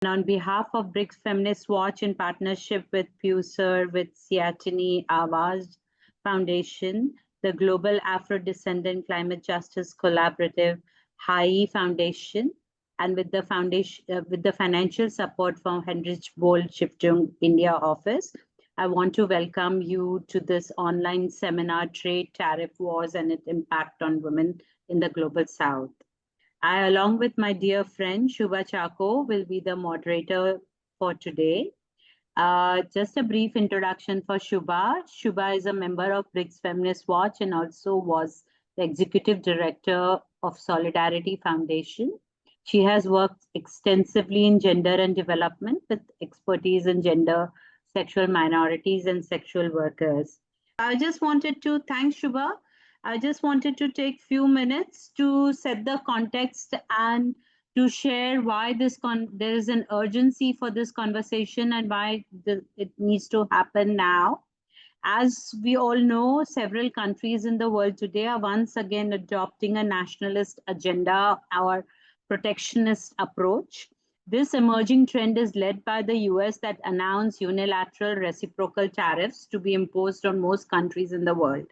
On behalf of BRICS Feminist Watch in partnership with PWESCR, with AWAJ Foundation, the Global Afro-Descendant Climate Justice Collaborative, HAI Foundation, and with the financial support from Heinrich Boll Stiftung India office, I want to welcome you to this online seminar, Trade, Tariff, Wars, and its Impact on Women in the Global South. I, along with my dear friend Shubha Chacko, will be the moderator for today. Just a brief introduction for Shubha. Shubha is a member of BRICS Feminist Watch and also was the executive director of Solidarity Foundation. She has worked extensively in gender and development with expertise in gender, sexual minorities, and sexual workers. I just wanted to thank Shubha. I just wanted to take few minutes to set the context and to share why there is an urgency for this conversation and why it needs to happen now. As we all know, several countries in the world today are once again adopting a nationalist agenda or protectionist approach. This emerging trend is led by the US that announced unilateral reciprocal tariffs to be imposed on most countries in the world.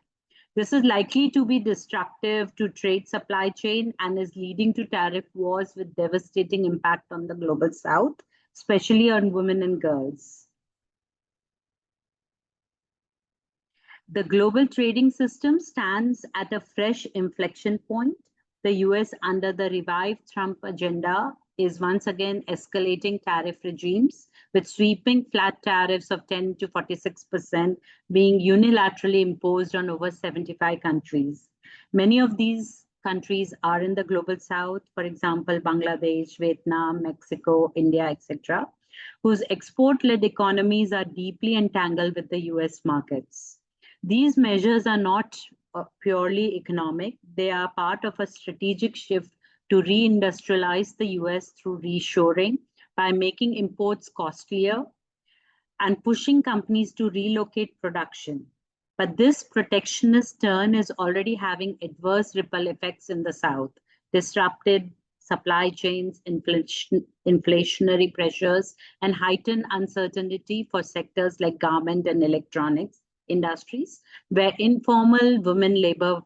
This is likely to be destructive to trade supply chain and is leading to tariff wars with devastating impact on the global south, especially on women and girls. The global trading system stands at a fresh inflection point. The US, under the revived Trump agenda, is once again escalating tariff regimes, with sweeping flat tariffs of 10 to 46% being unilaterally imposed on over 75 countries. Many of these countries are in the global south, for example, Bangladesh, Vietnam, Mexico, India, etc., whose export-led economies are deeply entangled with the US markets. These measures are not purely economic. They are part of a strategic shift to reindustrialize the US through reshoring by making imports costlier and pushing companies to relocate production. But this protectionist turn is already having adverse ripple effects in the South, disrupted supply chains, inflationary pressures, and heightened uncertainty for sectors like garment and electronics industries, where informal women labor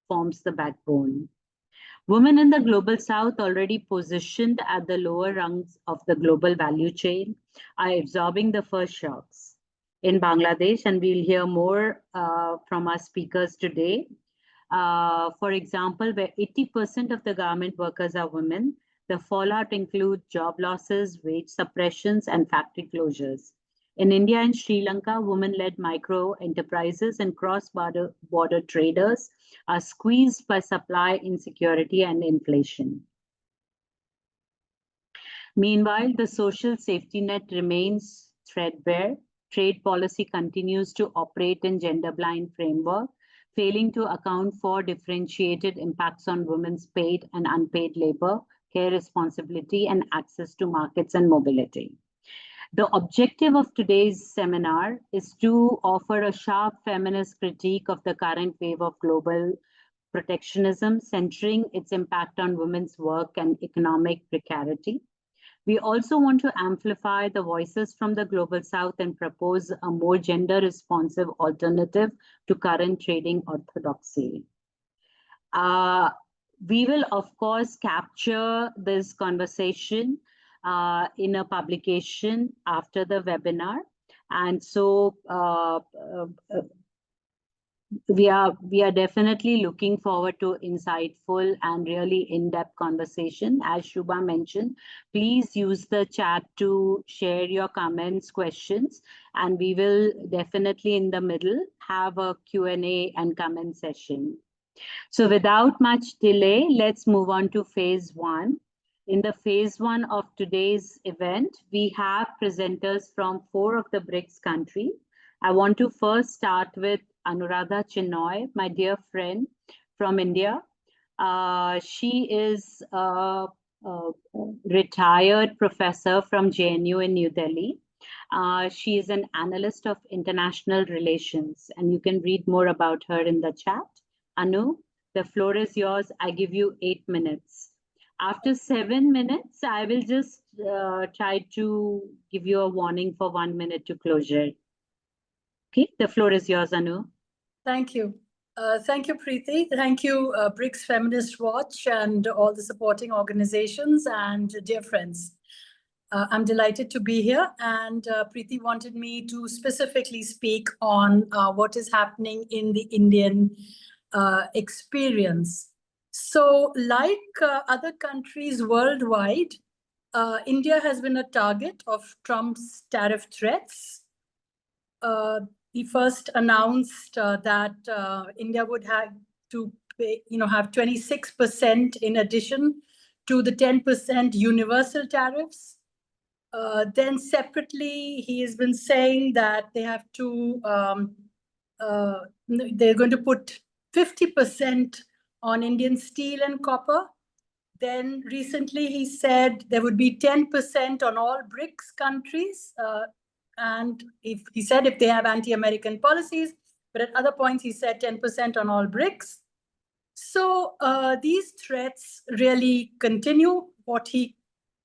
forms the backbone. Women in the global south, already positioned at the lower rungs of the global value chain, are absorbing the first shocks. In Bangladesh, and we'll hear more from our speakers today, for example, where 80% of the garment workers are women, the fallout includes job losses, wage suppressions, and factory closures. In India and Sri Lanka, women-led micro enterprises and cross-border traders are squeezed by supply insecurity and inflation. Meanwhile, the social safety net remains threadbare. Trade policy continues to operate in gender-blind framework, failing to account for differentiated impacts on women's paid and unpaid labor, care responsibility, and access to markets and mobility. The objective of today's seminar is to offer a sharp feminist critique of the current wave of global protectionism, centering its impact on women's work and economic precarity. We also want to amplify the voices from the global south and propose a more gender-responsive alternative to current trading orthodoxy. We will, of course, capture this conversation in a publication after the webinar. And so we are definitely looking forward to insightful and really in-depth conversation. As Shubha mentioned, please use the chat to share your comments, questions, and we will definitely in the middle have a Q&A and comment session. So without much delay, let's move on to phase one. In the phase one of today's event, we have presenters from 4 of the BRICS countries. I want to first start with Anuradha Chenoy, my dear friend from India. She is a retired professor from JNU in New Delhi. She is an analyst of international relations, and you can read more about her in the chat. Anu, the floor is yours. I give you 8 minutes. After 7 minutes, I will just try to give you a warning for 1 minute to closure. Okay, the floor is yours, Anu. Thank you. Thank you, Priti. Thank you, BRICS Feminist Watch and all the supporting organizations and dear friends. I'm delighted to be here, and Priti wanted me to specifically speak on what is happening in the Indian experience. So like other countries worldwide, India has been a target of Trump's tariff threats. He first announced that India would have to pay, have 26% in addition to the 10% universal tariffs. Then separately, he has been saying that they have to, they're going to put 50% on Indian steel and copper. Then recently he said there would be 10% on all BRICS countries. And if he said if they have anti-American policies, but at other points he said 10% on all BRICS. So these threats really continue.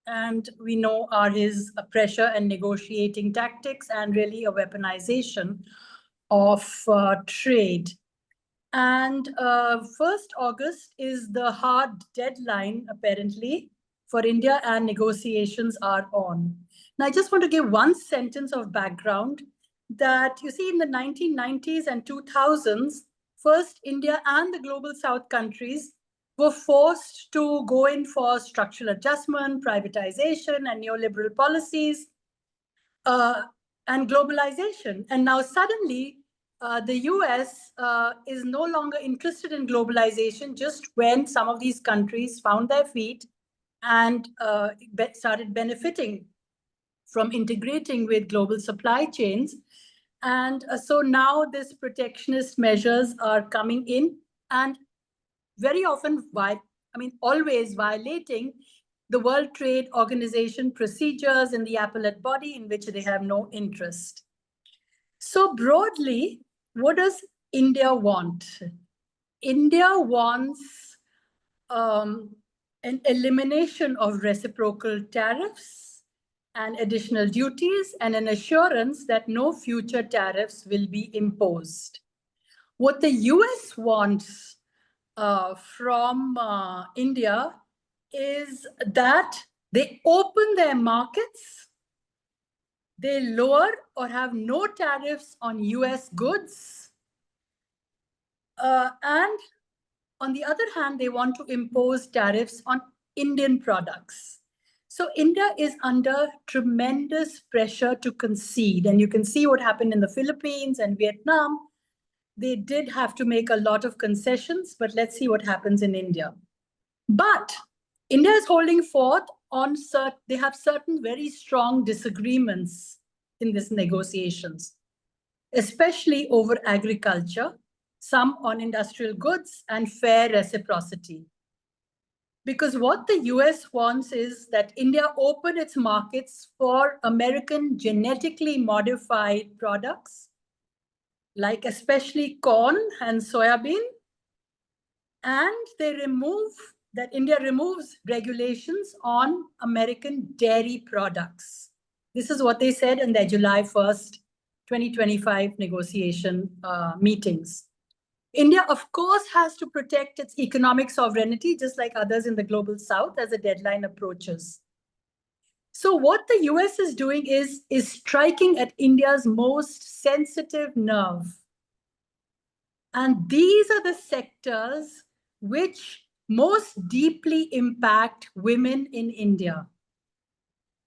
And we know are his pressure and negotiating tactics and really a weaponization of trade. And 1st August is the hard deadline, apparently, for India, and negotiations are on. Now, I just want to give one sentence of background that you see in the 1990s and 2000s, first India and the global South countries were forced to go in for structural adjustment, privatization, and neoliberal policies, and globalization. And now suddenly, the US is no longer interested in globalization just when some of these countries found their feet and started benefiting from integrating with global supply chains. And so now these protectionist measures are coming in and very often, always violating the World Trade Organization procedures in the appellate body in which they have no interest. So broadly, what does India want? India wants an elimination of reciprocal tariffs and additional duties and an assurance that no future tariffs will be imposed. What the US wants from India is that they open their markets, they lower or have no tariffs on US goods, and on the other hand, they want to impose tariffs on Indian products. So India is under tremendous pressure to concede, and you can see what happened in the Philippines and Vietnam. They did have to make a lot of concessions, but let's see what happens in India. But India is holding forth on they have certain very strong disagreements in these negotiations, especially over agriculture, some on industrial goods, and fair reciprocity. Because what the US wants is that India open its markets for American genetically modified products, like especially corn and soybean, and India removes regulations on American dairy products. This is what they said in their July 1st, 2025 negotiation meetings. India, of course, has to protect its economic sovereignty, just like others in the global South, as the deadline approaches. So what the US is doing is striking at India's most sensitive nerve. And these are the sectors which most deeply impact women in India.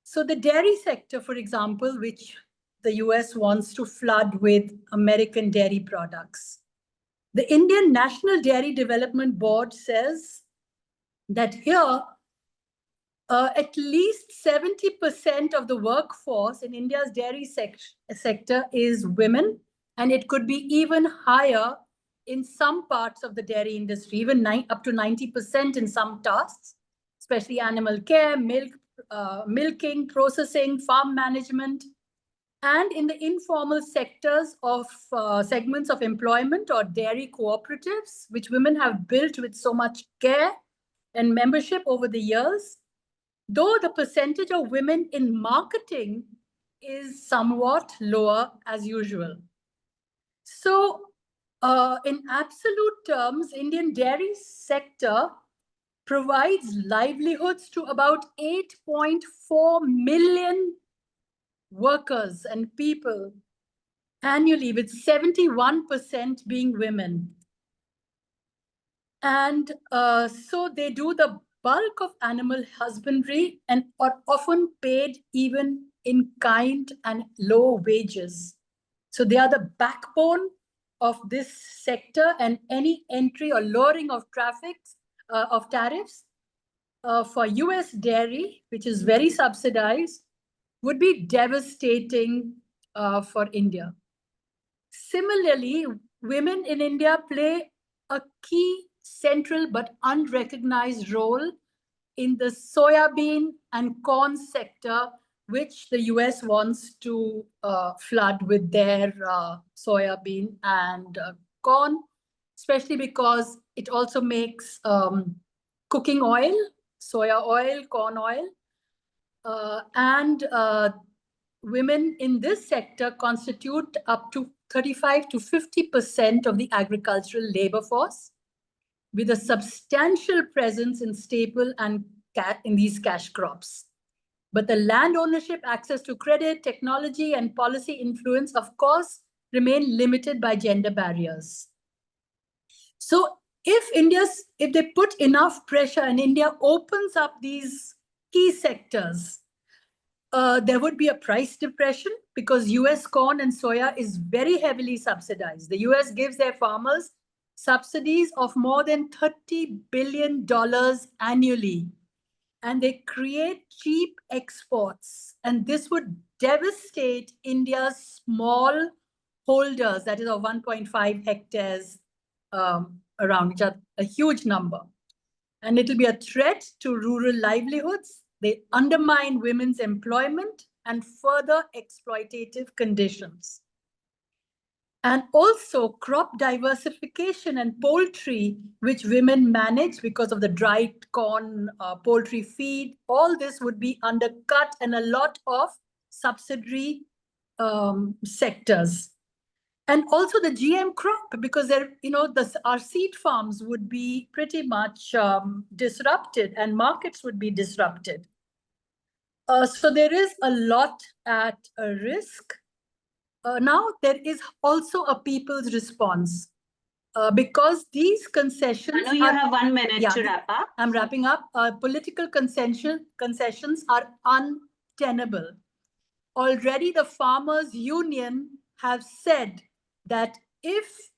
So the dairy sector, for example, which the US wants to flood with American dairy products. The Indian National Dairy Development Board says that here, at least 70% of the workforce in India's dairy sector is women, and it could be even higher in some parts of the dairy industry, even up to 90% in some tasks, especially animal care, milking, processing, farm management, and in the informal sectors of segments of employment or dairy cooperatives, which women have built with so much care and membership over the years. though the percentage of women in marketing is somewhat lower as usual. So in absolute terms, Indian dairy sector provides livelihoods to about 8.4 million workers and people annually, with 71% being women. And so they do the bulk of animal husbandry and are often paid even in kind and low wages. So they are the backbone of this sector, and any entry or lowering of tariffs for US dairy, which is very subsidized, would be devastating for India. Similarly, women in India play a key, central but unrecognized role in the soybean and corn sector, which the US wants to flood with their soybean and corn, especially because it also makes cooking oil, soya oil, corn oil, and women in this sector constitute up to 35 to 50% of the agricultural labor force, with a substantial presence in staple and in these cash crops. But the land ownership, access to credit, technology, and policy influence, of course, remain limited by gender barriers. So if they put enough pressure and India opens up these key sectors, there would be a price depression, because US corn and soya is very heavily subsidized. The US gives their farmers subsidies of more than $30 billion annually, and they create cheap exports. And this would devastate India's small holders, that is of 1.5 hectares around, which are a huge number. And it'll be a threat to rural livelihoods. They undermine women's employment and further exploitative conditions. And also crop diversification and poultry, which women manage because of the dried corn, poultry feed, all this would be undercut, and a lot of subsidiary sectors. And also the GM crop, because our seed farms would be pretty much disrupted, and markets would be disrupted. So there is a lot at risk. Now there is also a people's response, because these concessions. I know you have 1 minute to wrap up. I'm wrapping up. Political concessions are untenable. Already the Farmers Union have said that if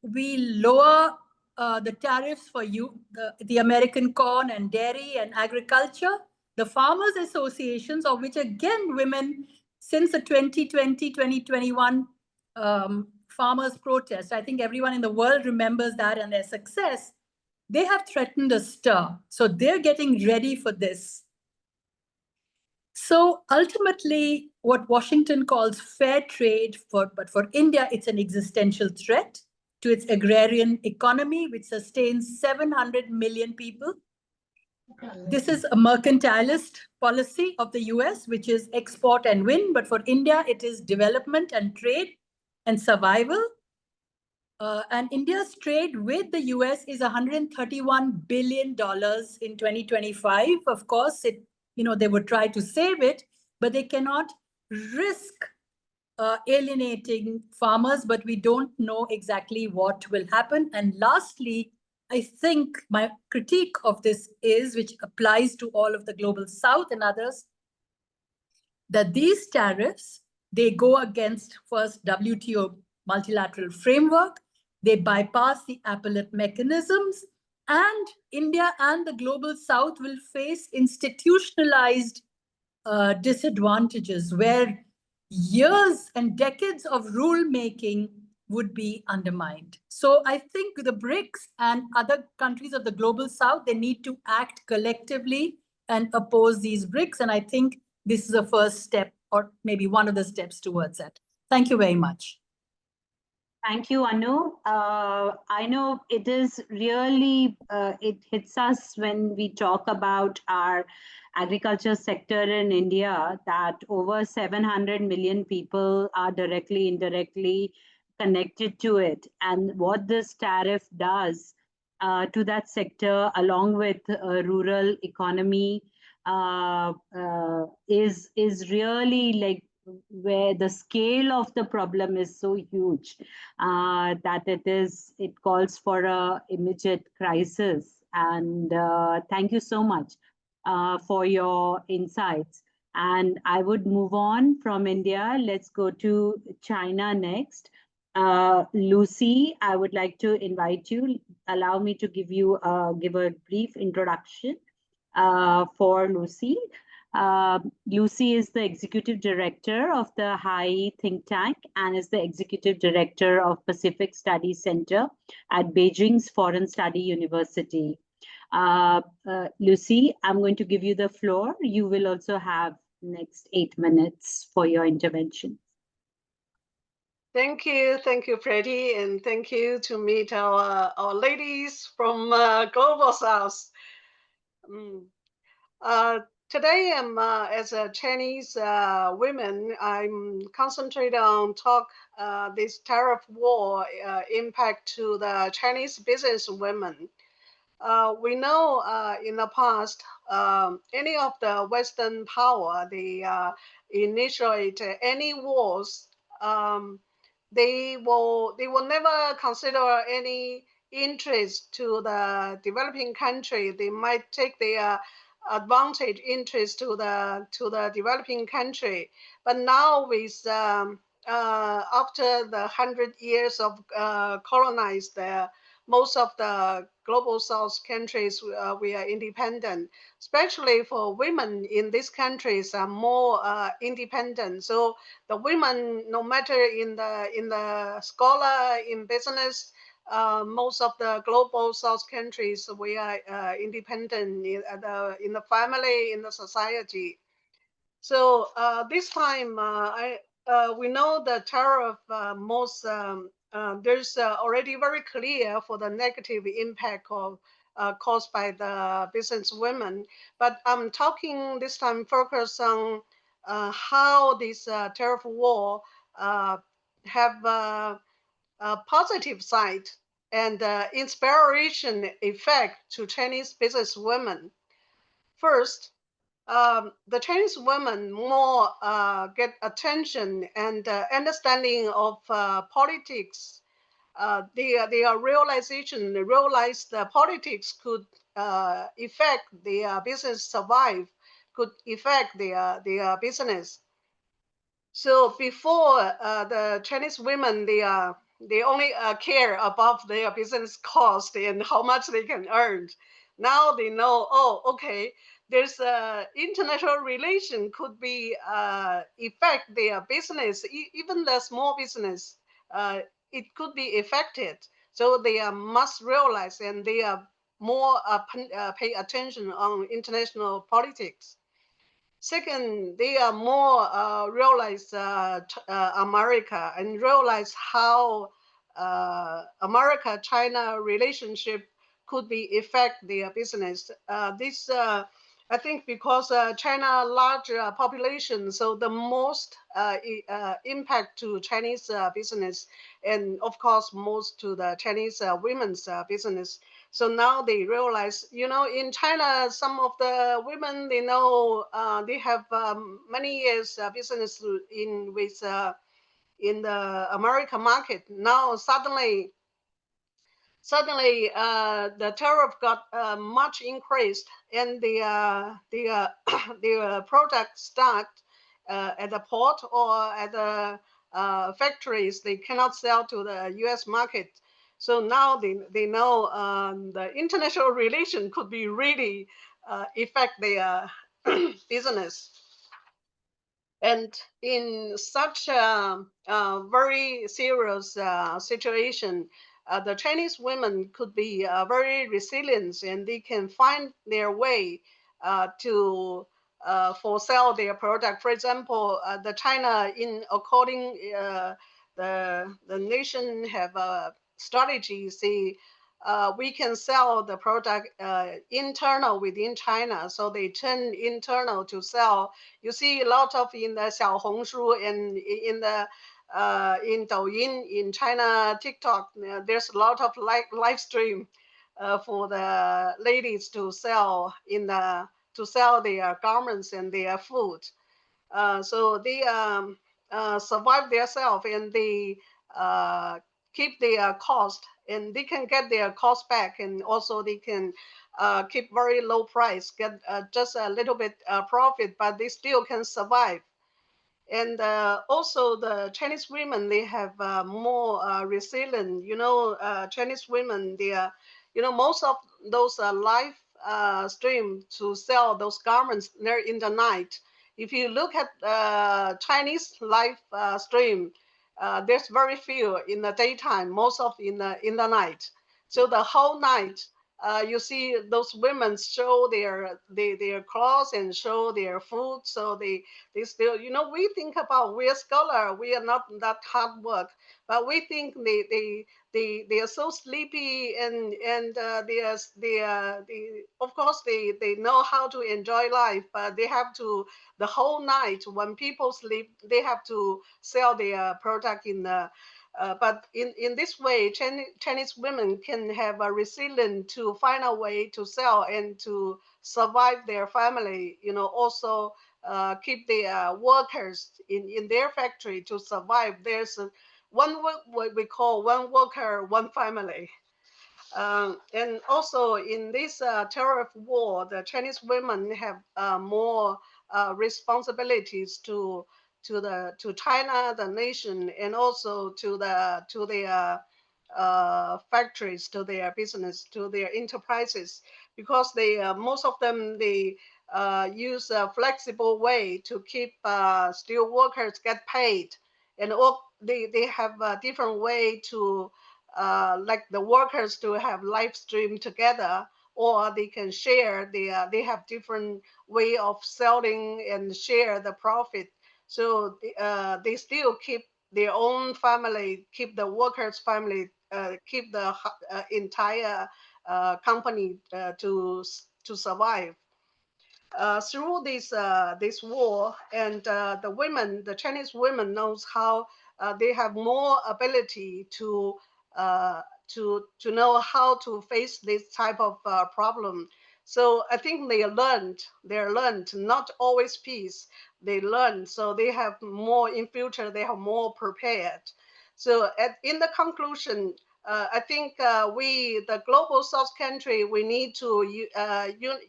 we lower the tariffs for the American corn and dairy and agriculture, the farmers associations, of which again women, since the 2020-2021 farmers protest, I think everyone in the world remembers that and their success, they have threatened a stir. So they're getting ready for this. So ultimately, what Washington calls fair trade, but for India, it's an existential threat to its agrarian economy, which sustains 700 million people. This is a mercantilist policy of the US, which is export and win. But for India, it is development and trade and survival. And India's trade with the US is $131 billion in 2025. Of course, they would try to save it, but they cannot risk alienating farmers, but we don't know exactly what will happen. And lastly, I think my critique of this is, which applies to all of the global South and others, that these tariffs, they go against first WTO multilateral framework, they bypass the appellate mechanisms, and India and the global South will face institutionalized disadvantages where years and decades of rulemaking would be undermined. So I think the BRICS and other countries of the global South, they need to act collectively and oppose these BRICS. And I think this is a first step, or maybe one of the steps towards that. Thank you very much. Thank you, Anu. I know it is really, it hits us when we talk about our agriculture sector in India that over 700 million people are directly, indirectly connected to it. And what this tariff does to that sector, along with rural economy, is really like where the scale of the problem is so huge that it calls for a immediate crisis. And thank you so much for your insights. And I would move on from India. Let's go to China next. Lucy, I would like to invite you. Allow me to give a brief introduction for Lucy. Lucy is the executive director of the High Think Tank and is the executive director of Pacific Studies Center at Beijing's Foreign Study University. Lucy, I'm going to give you the floor. You will also have next 8 minutes for your intervention. Thank you, Priti, and thank you to meet our ladies from Global South. Today, as a Chinese woman, I'm concentrating on this tariff war impact to the Chinese business women. We know in the past, any of the Western power, they initiate any wars, they will never consider any interest to the developing country. They might take their advantage interest to the developing country. But now with after the 100 years of colonized most of the global South countries, we are independent. Especially for women in these countries are more independent. So the women, no matter in the scholar, in business, most of the global South countries, we are independent in the family, in the society. So this time, we know the tariff there's already very clear for the negative impact of caused by the business women. But I'm talking this time focus on how this tariff war have a positive side and inspiration effect to Chinese business women. First, the Chinese women more get attention and understanding of politics. They realize the politics could affect their business survive, could affect their business. So before the Chinese women, they only care about their business cost and how much they can earn. Now they know, oh, okay, there's international relation could be affect their business, even the small business, it could be affected. So they must realize and they are more pay attention on international politics. Second, they are more realize America and realize how America-China relationship could be affect their business. I think because China large population, so the most impact to Chinese business, and of course most to the Chinese women's business. So now they realize, in China, some of the women, they know they have many years business in the American market. Now suddenly the tariff got much increased, and the product start at the port or at the factories. They cannot sell to the U.S. market. So now they know the international relation could be really affect their business. And in such a very serious situation, the Chinese women could be very resilient, and they can find their way to for sell their product. For example, the China, in according the nation have a strategy. See, we can sell the product internal within China, so they turn internal to sell. You see a lot of in the Xiaohongshu and in Douyin, in China, TikTok, there's a lot of live stream for the ladies to sell to sell their garments and their food. So they survive themselves, and they keep their cost, and they can get their cost back, and also they can keep very low price, get just a little bit profit, but they still can survive. And also the Chinese women, they have more resilient. Chinese women, they are, most of those live stream to sell those garments, they're in the night. If you look at Chinese live stream, there's very few in the daytime, most of in the night. So the whole night, you see those women show their clothes and show their food. So they still, we think about, we're scholar, we are not that hard work, but we think they are so sleepy, and they of course they know how to enjoy life, but they have to, the whole night when people sleep, they have to sell their product in the but in this way, Chinese women can have a resilience to find a way to sell and to survive their family. Also keep the workers in their factory to survive. There's what we call one worker, one family. And also in this tariff war, the Chinese women have more responsibilities to China, the nation, and also to their factories, to their business, to their enterprises, because they most of them they use a flexible way to keep still workers get paid, and they have a different way to like the workers to have live stream together, or they can share. They have different way of selling and share the profit. So they still keep their own family, keep the workers' family, keep the entire company to survive. Through this war, and the Chinese women knows how they have more ability to know how to face this type of problem. So I think they learned not always peace. They learned, so they have more in future. They have more prepared. So in the conclusion, I think we, the global South country, we need to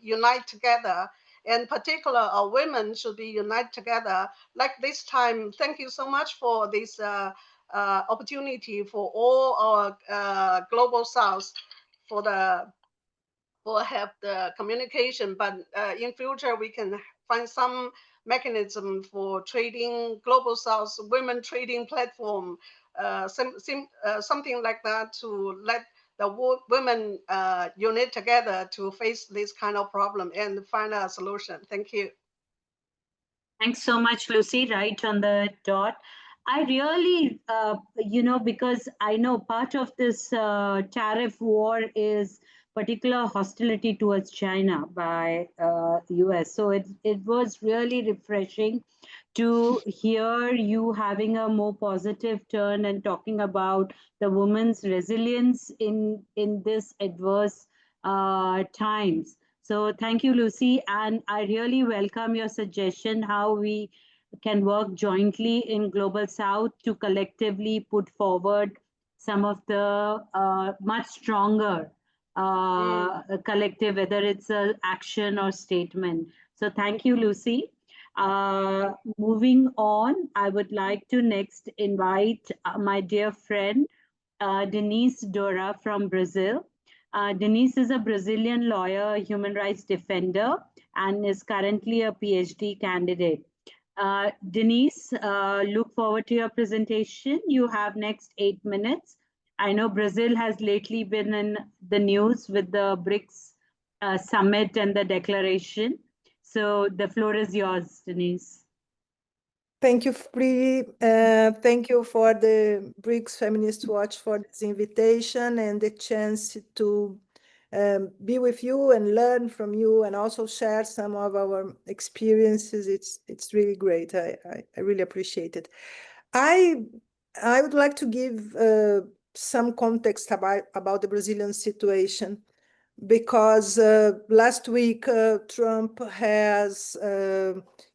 unite together. In particular, our women should be united together. Like this time, thank you so much for this opportunity for all our global South for have the communication. But in future, we can find some mechanism for trading global South women trading platform, something like that, to let the women unite together to face this kind of problem and find a solution. Thank you. Thanks so much, Lucy. Right on the dot. I really, because I know part of this tariff war is particular hostility towards China by US. So it was really refreshing to hear you having a more positive turn and talking about the woman's resilience in this adverse times. So thank you, Lucy. And I really welcome your suggestion how we can work jointly in Global South to collectively put forward some of the much stronger collective, whether it's an action or statement. So thank you, Lucy. Moving on, I would like to next invite my dear friend, Denise Dora from Brazil. Denise is a Brazilian lawyer, human rights defender, and is currently a PhD candidate. Denise, look forward to your presentation. You have next 8 minutes. I know Brazil has lately been in the news with the BRICS summit and the declaration. So the floor is yours, Denise. Thank you, Priti. Thank you for the BRICS Feminist Watch for this invitation and the chance to be with you and learn from you and also share some of our experiences. It's really great. I really appreciate it. I would like to give some context about the Brazilian situation, because last week Trump has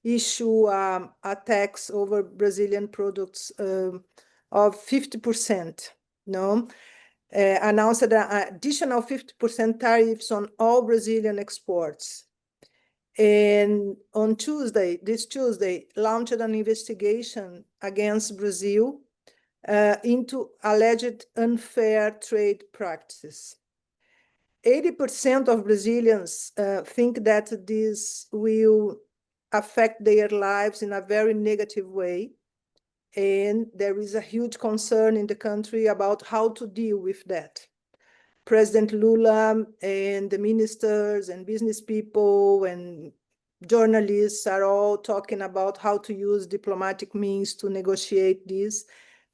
issued a tax over Brazilian products of 50%, no? Announced an additional 50% tariffs on all Brazilian exports. And on this Tuesday, launched an investigation against Brazil into alleged unfair trade practices. 80% of Brazilians think that this will affect their lives in a very negative way. And there is a huge concern in the country about how to deal with that. President Lula and the ministers and business people and journalists are all talking about how to use diplomatic means to negotiate this,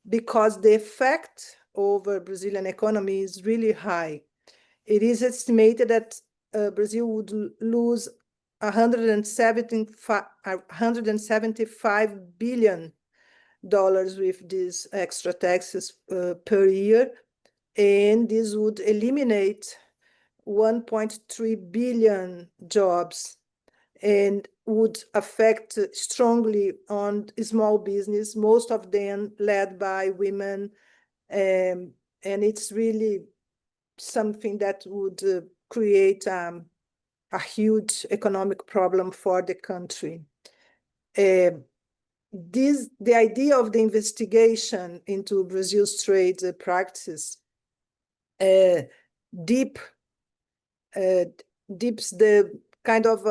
because the effect over Brazilian economy is really high. It is estimated that Brazil would lose $175 billion with these extra taxes per year, and this would eliminate 1.3 billion jobs and would affect strongly on small business, most of them led by women, and it's really something that would create a huge economic problem for the country. The idea of the investigation into Brazil's trade practices deeps the kind of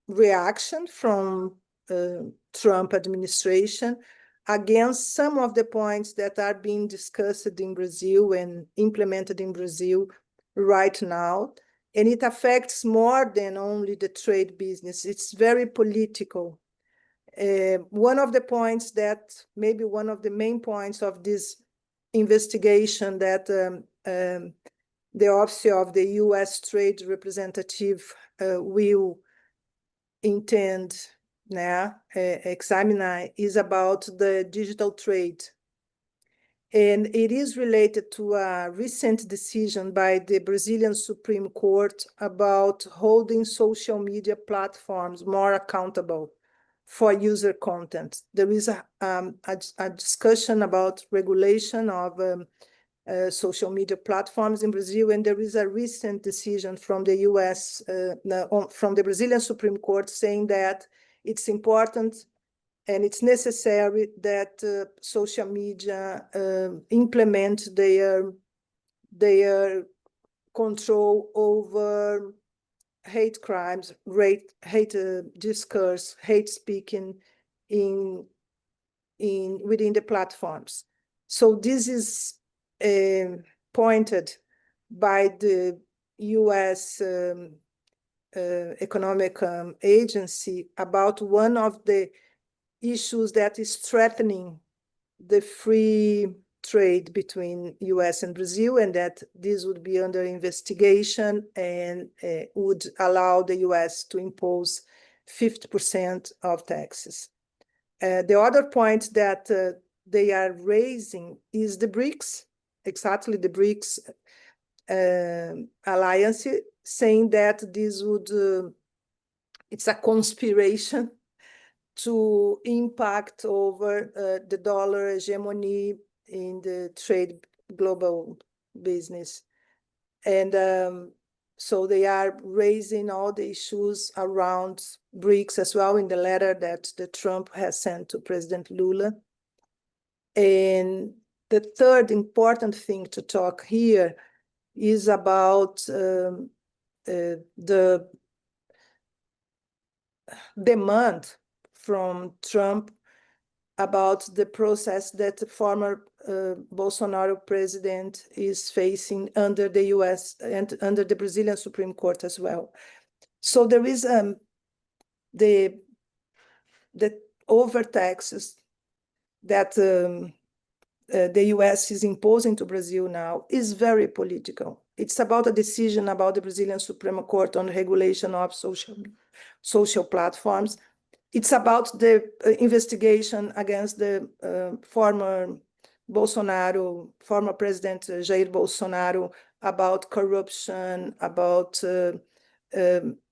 reaction from Trump administration against some of the points that are being discussed in Brazil and implemented in Brazil right now. And it affects more than only the trade business. It's very political. One of the points that, maybe one of the main points of this investigation that the Office of the U.S. Trade Representative will intend now examine is about the digital trade. And it is related to a recent decision by the Brazilian Supreme Court about holding social media platforms more accountable for user content. There is a discussion about regulation of social media platforms in Brazil, and there is a recent decision from the US, from the Brazilian Supreme Court, saying that it's important and it's necessary that social media implement their control over hate crimes, hate discourse, hate speaking within the platforms. So this is pointed by the U.S. Economic Agency about one of the issues that is threatening the free trade between U.S. and Brazil, and that this would be under investigation and would allow the U.S. to impose 50% of taxes. The other point that they are raising is the BRICS, exactly the BRICS alliance, saying that this would, it's a conspiration to impact over the dollar hegemony in the trade global business. And so they are raising all the issues around BRICS as well in the letter that the Trump has sent to President Lula. And the third important thing to talk here is about the demand from Trump about the process that the former Bolsonaro president is facing under the US and under the Brazilian Supreme Court as well. So there is the overtaxes that the US is imposing to Brazil now is very political. It's about a decision about the Brazilian Supreme Court on regulation of social platforms. It's about the investigation against the former President Jair Bolsonaro about corruption, about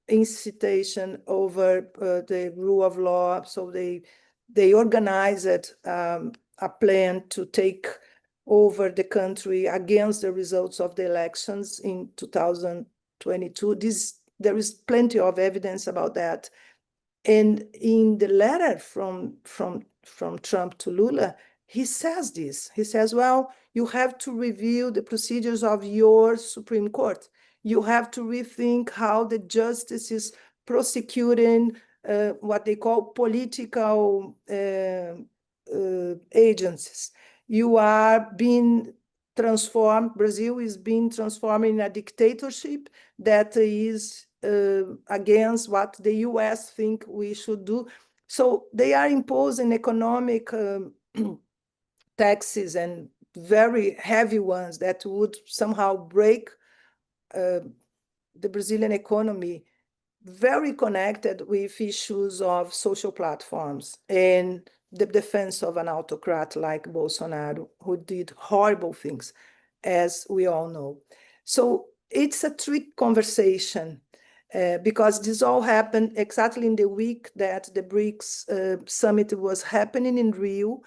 incitation over the rule of law. So they organized a plan to take over the country against the results of the elections in 2022. There is plenty of evidence about that. And in the letter from Trump to Lula, he says this. He says, well, you have to review the procedures of your Supreme Court. You have to rethink how the justice is prosecuting what they call political agencies. You are being transformed. Brazil is being transformed in a dictatorship that is against what the US think we should do. So they are imposing economic taxes, and very heavy ones that would somehow break the Brazilian economy, very connected with issues of social platforms and the defense of an autocrat like Bolsonaro, who did horrible things, as we all know. So it's a trick conversation because this all happened exactly in the week that the BRICS summit was happening in Rio,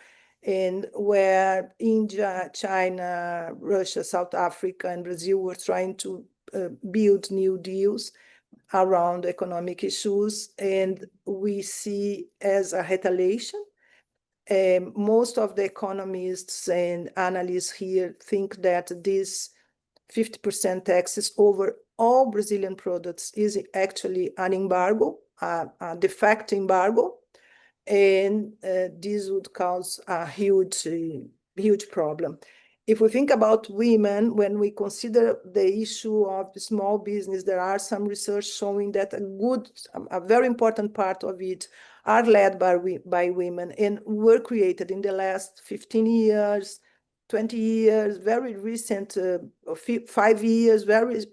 and where India, China, Russia, South Africa, and Brazil were trying to build new deals around economic issues. And we see as a retaliation, most of the economists and analysts here think that this 50% taxes over all Brazilian products is actually an embargo, a de facto embargo, and this would cause a huge problem. If we think about women, when we consider the issue of the small business, there are some research showing that a very important part of it are led by women and were created in the last 15 years, 20 years, very recent, 5 years, very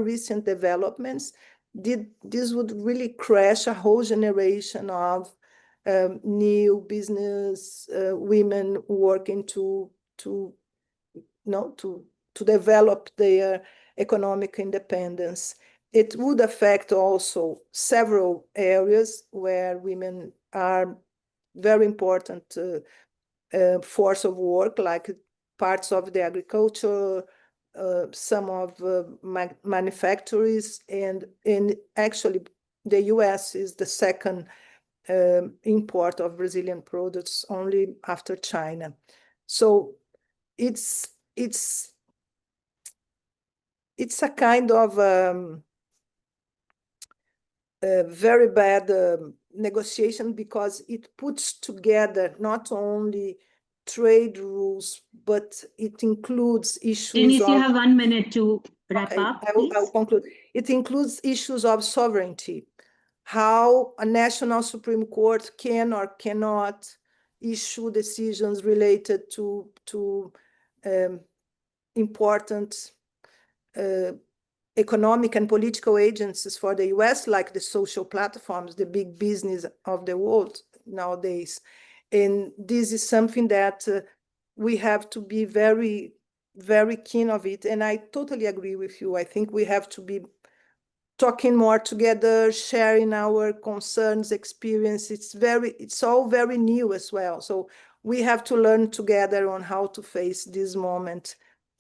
recent developments. This would really crash a whole generation of new business women working to develop their economic independence. It would affect also several areas where women are very important force of work, like parts of the agriculture, some of manufacturers, and actually the US is the second import of Brazilian products, only after China. So it's a kind of very bad negotiation, because it puts together not only trade rules, but it includes issues Denise, of... you have 1 minute to wrap up. I'll conclude. It includes issues of sovereignty, how a national Supreme Court can or cannot issue decisions related to important economic and political agencies for the US, like the social platforms, the big business of the world nowadays. And this is something that we have to be very, very keen of it. And I totally agree with you. I think we have to be talking more together, sharing our concerns, experience. It's all very new as well. So we have to learn together on how to face this moment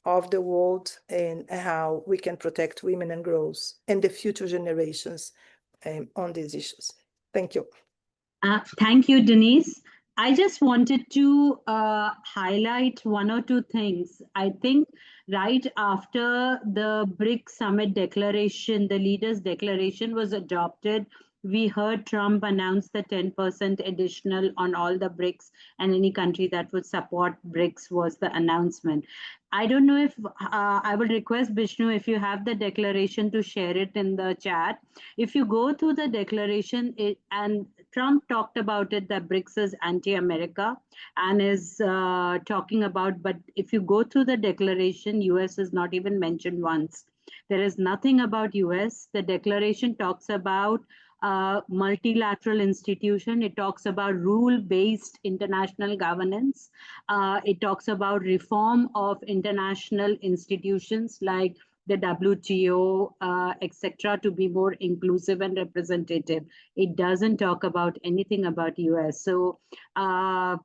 of the world and how we can protect women and girls and the future generations on these issues. Thank you. Thank you, Denise. I just wanted to highlight 1 or 2 things. I think right after the BRICS summit declaration, the leaders' declaration was adopted, we heard Trump announce the 10% additional on all the BRICS, and any country that would support BRICS was the announcement. I don't know if I would request Bishnu, if you have the declaration, to share it in the chat. If you go through the declaration, and Trump talked about it, that BRICS is anti-America and is talking about, but if you go through the declaration, US is not even mentioned once. There is nothing about US. The declaration talks about multilateral institution. It talks about rule-based international governance. It talks about reform of international institutions like the WTO, etc., to be more inclusive and representative. It doesn't talk about anything about US. So I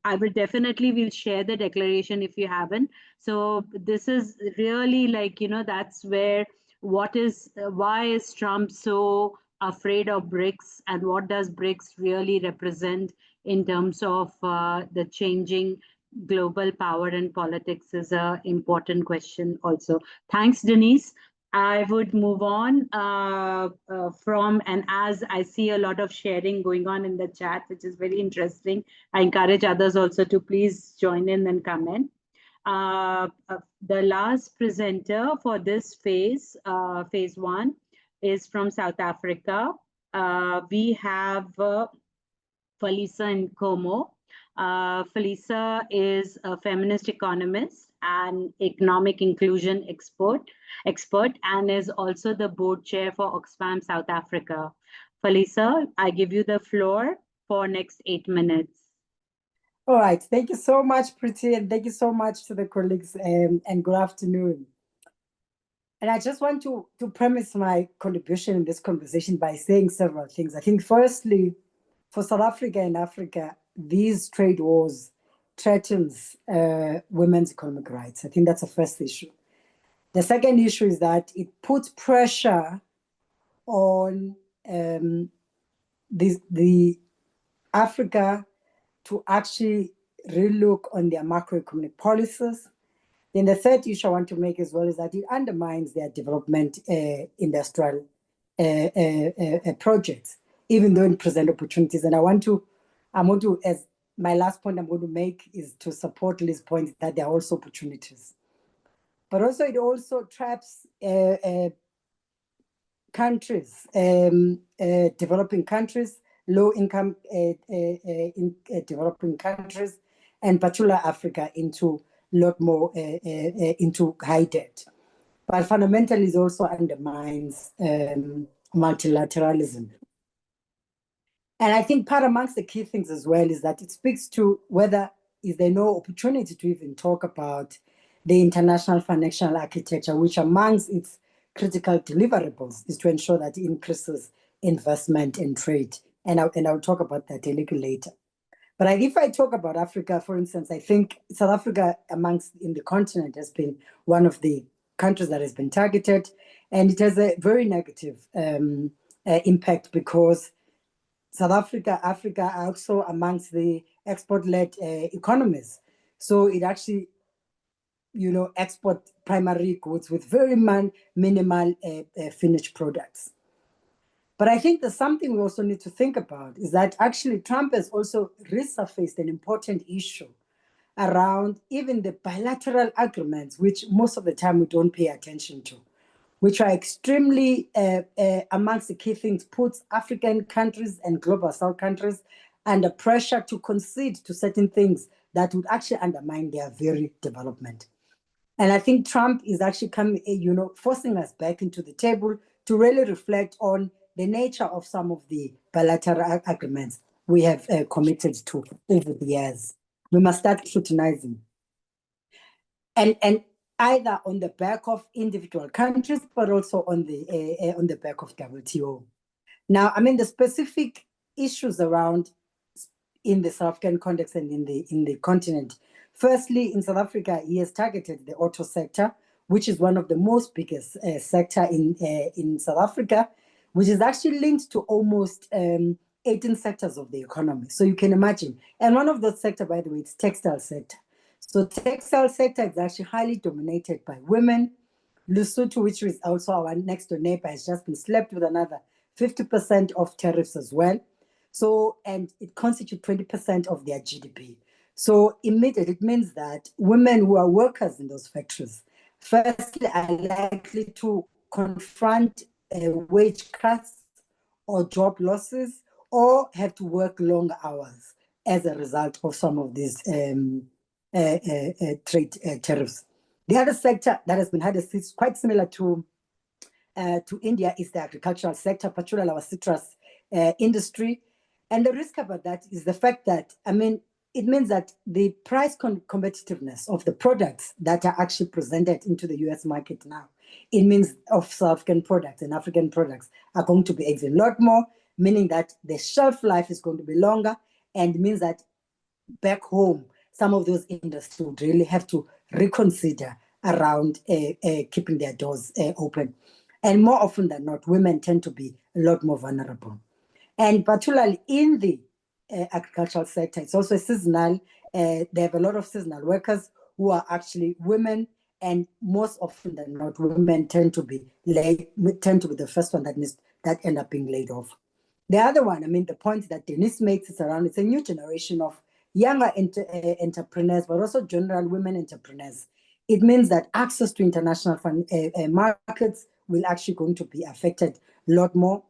will definitely will share the declaration if you haven't. So this is really like, that's where why is Trump so afraid of BRICS, and what does BRICS really represent in terms of the changing global power and politics is an important question also. Thanks, Denise. I would move on from, and as I see a lot of sharing going on in the chat, which is very interesting, I encourage others also to please join in and comment. The last presenter for this phase, phase one, is from South Africa. We have Phelisa Nkomo. Phelisa is a feminist economist and economic inclusion expert and is also the board chair for Oxfam South Africa. Phelisa, I give you the floor for next 8 minutes. All right, thank you so much, Priti, and thank you so much to the colleagues, and good afternoon. And I just want to premise my contribution in this conversation by saying several things. I think firstly, for South Africa and Africa, these trade wars threatens women's economic rights. I think that's the first issue. The second issue is that it puts pressure on the Africa to actually relook on their macroeconomic policies. Then the third issue I want to make as well is that it undermines their development industrial projects, even though it presents opportunities. And I'm going to, as my last point I'm going to make is to support Liz's point that there are also opportunities. But also it also traps countries, developing countries, low-income developing countries, and particularly Africa into a lot more into high debt. But fundamentally, it also undermines multilateralism. And I think part amongst the key things as well is that it speaks to whether is there no opportunity to even talk about the international financial architecture, which amongst its critical deliverables is to ensure that it increases investment and trade. And I'll talk about that a little later. But if I talk about Africa, for instance, I think South Africa in the continent has been one of the countries that has been targeted, and it has a very negative impact because South Africa are also amongst the export-led economies. So it actually, export primary goods with very minimal finished products. But I think there's something we also need to think about is that actually Trump has also resurfaced an important issue around even the bilateral agreements, which most of the time we don't pay attention to, which are extremely, amongst the key things, puts African countries and global South countries under pressure to concede to certain things that would actually undermine their very development. And I think Trump is actually coming, forcing us back into the table to really reflect on the nature of some of the bilateral agreements we have committed to over the years. We must start scrutinizing. And either on the back of individual countries, but also on the back of WTO. Now, the specific issues around in the South African context and in the continent. Firstly, in South Africa, he has targeted the auto sector, which is one of the most biggest sector in South Africa, which is actually linked to almost 18 sectors of the economy. So you can imagine. And one of those sectors, by the way, is textile sector. So textile sector is actually highly dominated by women. Lesotho, which is also our next door neighbor, has just been slapped with another 50% of tariffs as well. So, and it constitutes 20% of their GDP. So immediately it means that women who are workers in those factories, firstly, are likely to confront wage cuts or job losses, or have to work long hours as a result of some of these trade tariffs. The other sector that has been hard is quite similar to India is the agricultural sector, particularly our citrus industry. And the risk about that is the fact that, I mean, it means that the price competitiveness of the products that are actually presented into the US market now, it means of South African products and African products are going to be a lot more, meaning that the shelf life is going to be longer, and means that back home, some of those industries would really have to reconsider around keeping their doors open. And more often than not, women tend to be a lot more vulnerable. And particularly in the agricultural sector, it's also seasonal. They have a lot of seasonal workers who are actually women, and most often than not, women tend to be the first one that end up being laid off. The other one, I mean, the point that Denise makes is around, it's a new generation of younger entrepreneurs, but also general women entrepreneurs. It means that access to international markets will actually going to be affected a lot more.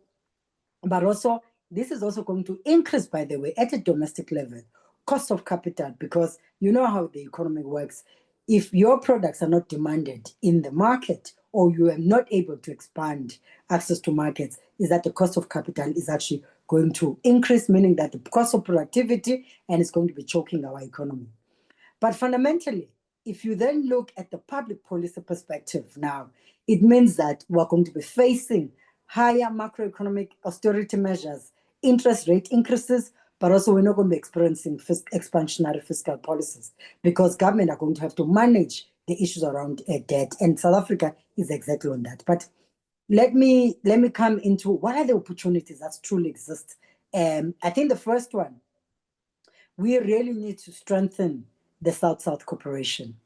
But also, this is also going to increase, by the way, at a domestic level, cost of capital, because you know how the economy works. If your products are not demanded in the market, or you are not able to expand access to markets, is that the cost of capital is actually going to increase, meaning that the cost of productivity, and it's going to be choking our economy. But fundamentally, if you then look at the public policy perspective now, it means that we're going to be facing higher macroeconomic austerity measures, interest rate increases, but also we're not going to be experiencing expansionary fiscal policies, because government are going to have to manage the issues around debt, and South Africa is exactly on that. But let me come into what are the opportunities that truly exist. I think the first one, we really need to strengthen the South-South cooperation.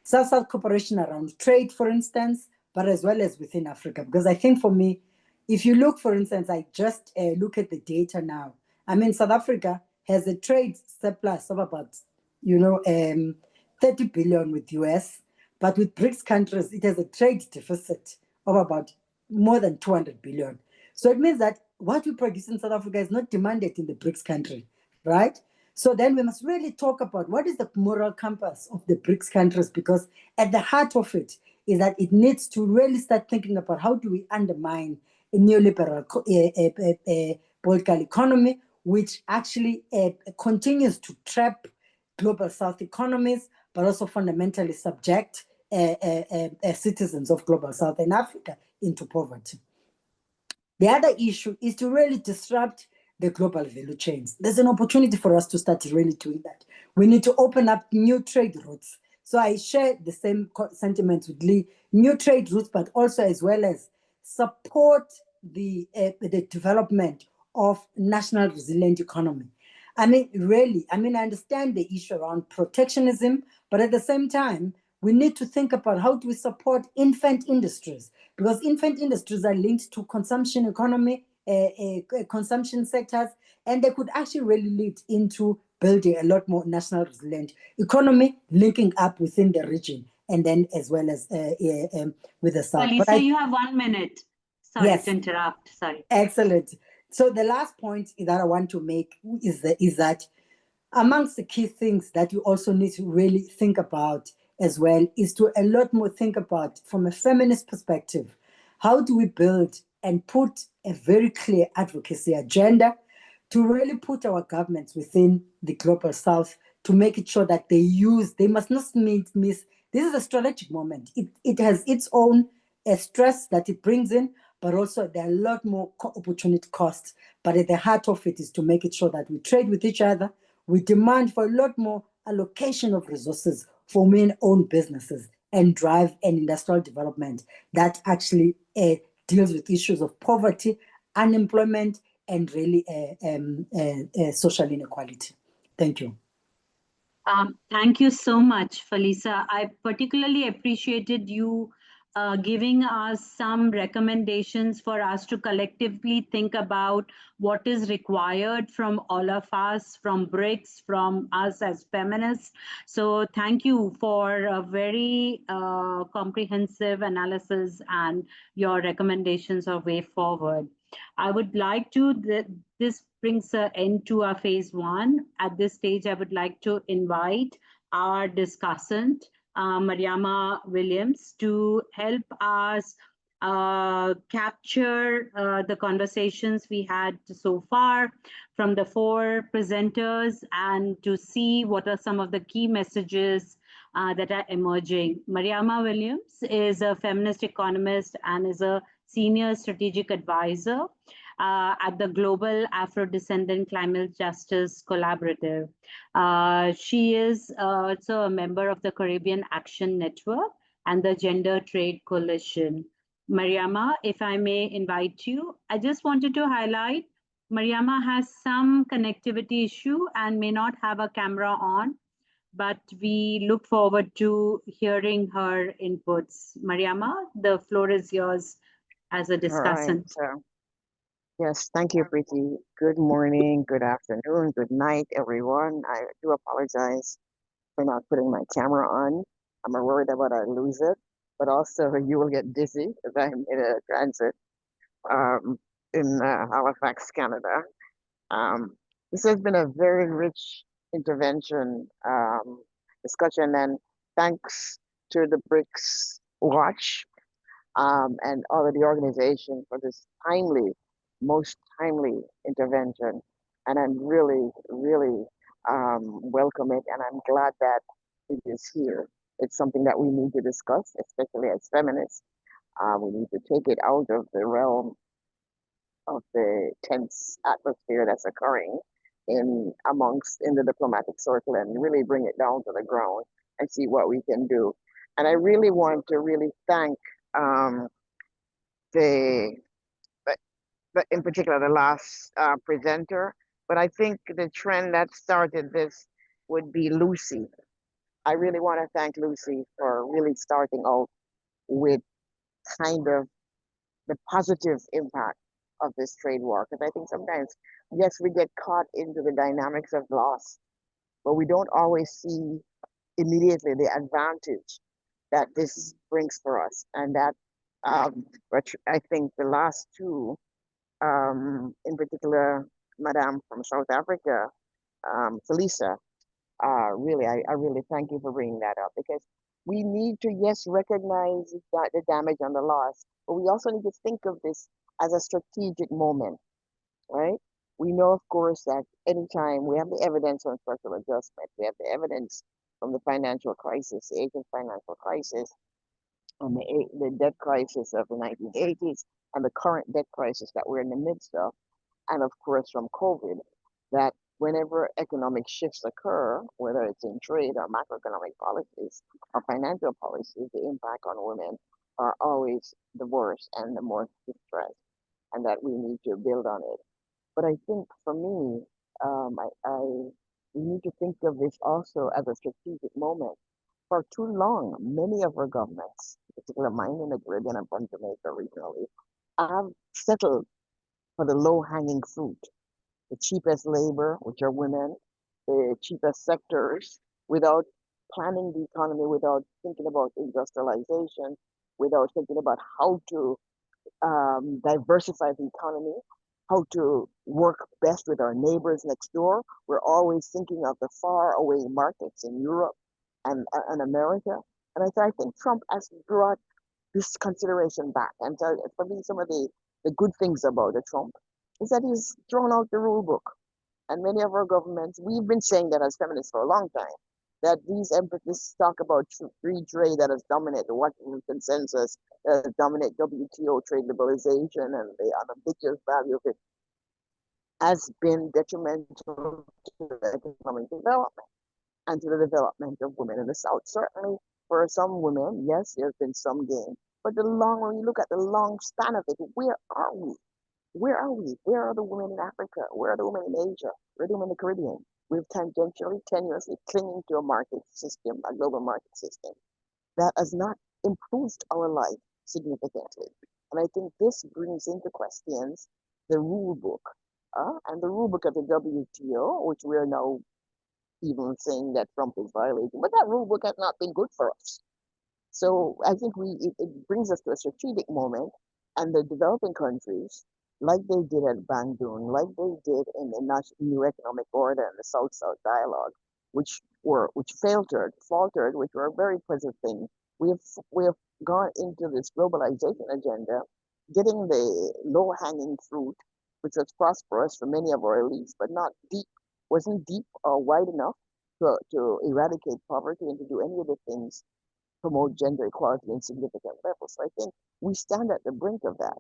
South-South cooperation around trade, for instance, but as well as within Africa. Because I think for me, if you look, for instance, I just look at the data now. I mean, South Africa has a trade surplus of about, 30 billion with US, but with BRICS countries, it has a trade deficit of about more than 200 billion. So it means that what we produce in South Africa is not demanded in the BRICS country, right? So then we must really talk about what is the moral compass of the BRICS countries, because at the heart of it is that it needs to really start thinking about how do we undermine a neoliberal political economy, which actually continues to trap global South economies, but also fundamentally subject citizens of global South and Africa into poverty. The other issue is to really disrupt the global value chains. There's an opportunity for us to start really doing that. We need to open up new trade routes. So I share the same sentiments with Lee, new trade routes, but also as well as support the development of national resilient economy. I mean, really, I understand the issue around protectionism, but at the same time, we need to think about how do we support infant industries, because infant industries are linked to consumption economy, consumption sectors, and they could actually really lead into building a lot more national resilient economy, linking up within the region, and then as well as with the South. Phelisa, you have 1 minute. Sorry Yes. to interrupt. Sorry. Excellent. So the last point that I want to make is that amongst the key things that you also need to really think about as well is to a lot more think about from a feminist perspective, how do we build and put a very clear advocacy agenda to really put our governments within the global South to make it sure that they must not miss. This is a strategic moment. It has its own stress that it brings in, but also there are a lot more opportunity costs. But at the heart of it is to make it sure that we trade with each other. We demand for a lot more allocation of resources for women-owned businesses and drive an industrial development that actually deals with issues of poverty, unemployment, and really social inequality. Thank you. Thank you so much, Phelisa. I particularly appreciated you giving us some recommendations for us to collectively think about what is required from all of us, from BRICS, from us as feminists. So thank you for a very comprehensive analysis and your recommendations of way forward. I would like to, this brings an end to our phase one. At this stage, I would like to invite our discussant, Mariama Williams, to help us capture the conversations we had so far from the four presenters and to see what are some of the key messages that are emerging. Mariama Williams is a feminist economist and is a senior strategic advisor at the Global Afro-Descendant Climate Justice Collaborative. She is also a member of the Caribbean Action Network and the Gender Trade Coalition. Mariama, if I may invite you, I just wanted to highlight Mariama has some connectivity issue and may not have a camera on, but we look forward to hearing her inputs. Mariama, the floor is yours as a discussant. All right. Yes, thank you, Priti. Good morning, good afternoon, good night, everyone. I do apologize for not putting my camera on. I'm worried about I lose it, but also you will get dizzy as I'm in a transit in Halifax, Canada. This has been a very rich intervention discussion, and thanks to the BRICS Watch and all of the organization for this most timely intervention. And I'm really, really welcome it, and I'm glad that it is here. It's something that we need to discuss, especially as feminists. We need to take it out of the realm of the tense atmosphere that's occurring in the diplomatic circle and really bring it down to the ground and see what we can do. And I really want to really thank in particular the last presenter, but I think the trend that started this would be Lucy. I really want to thank Lucy for really starting out with kind of the positive impact of this trade war. Because I think sometimes, yes, we get caught into the dynamics of loss, but we don't always see immediately the advantage that this brings for us. And that, but I think the last two, in particular, Madame from South Africa, Phelisa, really, I really thank you for bringing that up, because we need to, yes, recognize that the damage and the loss, but we also need to think of this as a strategic moment, right? We know, of course, that anytime we have the evidence on structural adjustment, we have the evidence from the financial crisis, the Asian financial crisis, and the debt crisis of the 1980s, and the current debt crisis that we're in the midst of, and of course from COVID, that whenever economic shifts occur, whether it's in trade or macroeconomic policies or financial policies, the impact on women are always the worst and the more distressed, and that we need to build on it. But I think for me, we need to think of this also as a strategic moment. For too long, many of our governments, particularly mine in the Caribbean and from Jamaica regionally, have settled for the low-hanging fruit, the cheapest labor, which are women, the cheapest sectors, without planning the economy, without thinking about industrialization, without thinking about how to diversify the economy, how to work best with our neighbors next door. We're always thinking of the far away markets in Europe and America. And I think Trump has brought this consideration back. And so for me, some of the good things about Trump is that he's thrown out the rule book. And many of our governments, we've been saying that as feminists for a long time, that this talk about free trade that has dominated the Washington Consensus, dominate WTO trade liberalization and the unambiguous value of it, has been detrimental to economic development and to the development of women in the South. Certainly for some women, yes, there's been some gain. But when you look at the long span of it, where are we? Where are we? Where are the women in Africa? Where are the women in Asia? Where are the women in the Caribbean? We've tangentially, tenuously clinging to a market system, a global market system, that has not improved our life significantly. And I think this brings into questions the rule book, and the rule book of the WTO, which we are now even saying that Trump is violating. But that rule book has not been good for us. So I think it brings us to a strategic moment, and the developing countries like they did at Bandung, like they did in the New Economic Order and the South-South Dialogue, which faltered, which were a very positive thing. We have gone into this globalization agenda, getting the low-hanging fruit, which was prosperous for many of our elites, but not deep, wasn't deep or wide enough to eradicate poverty and to do any of the things, promote gender equality in significant levels. So I think we stand at the brink of that.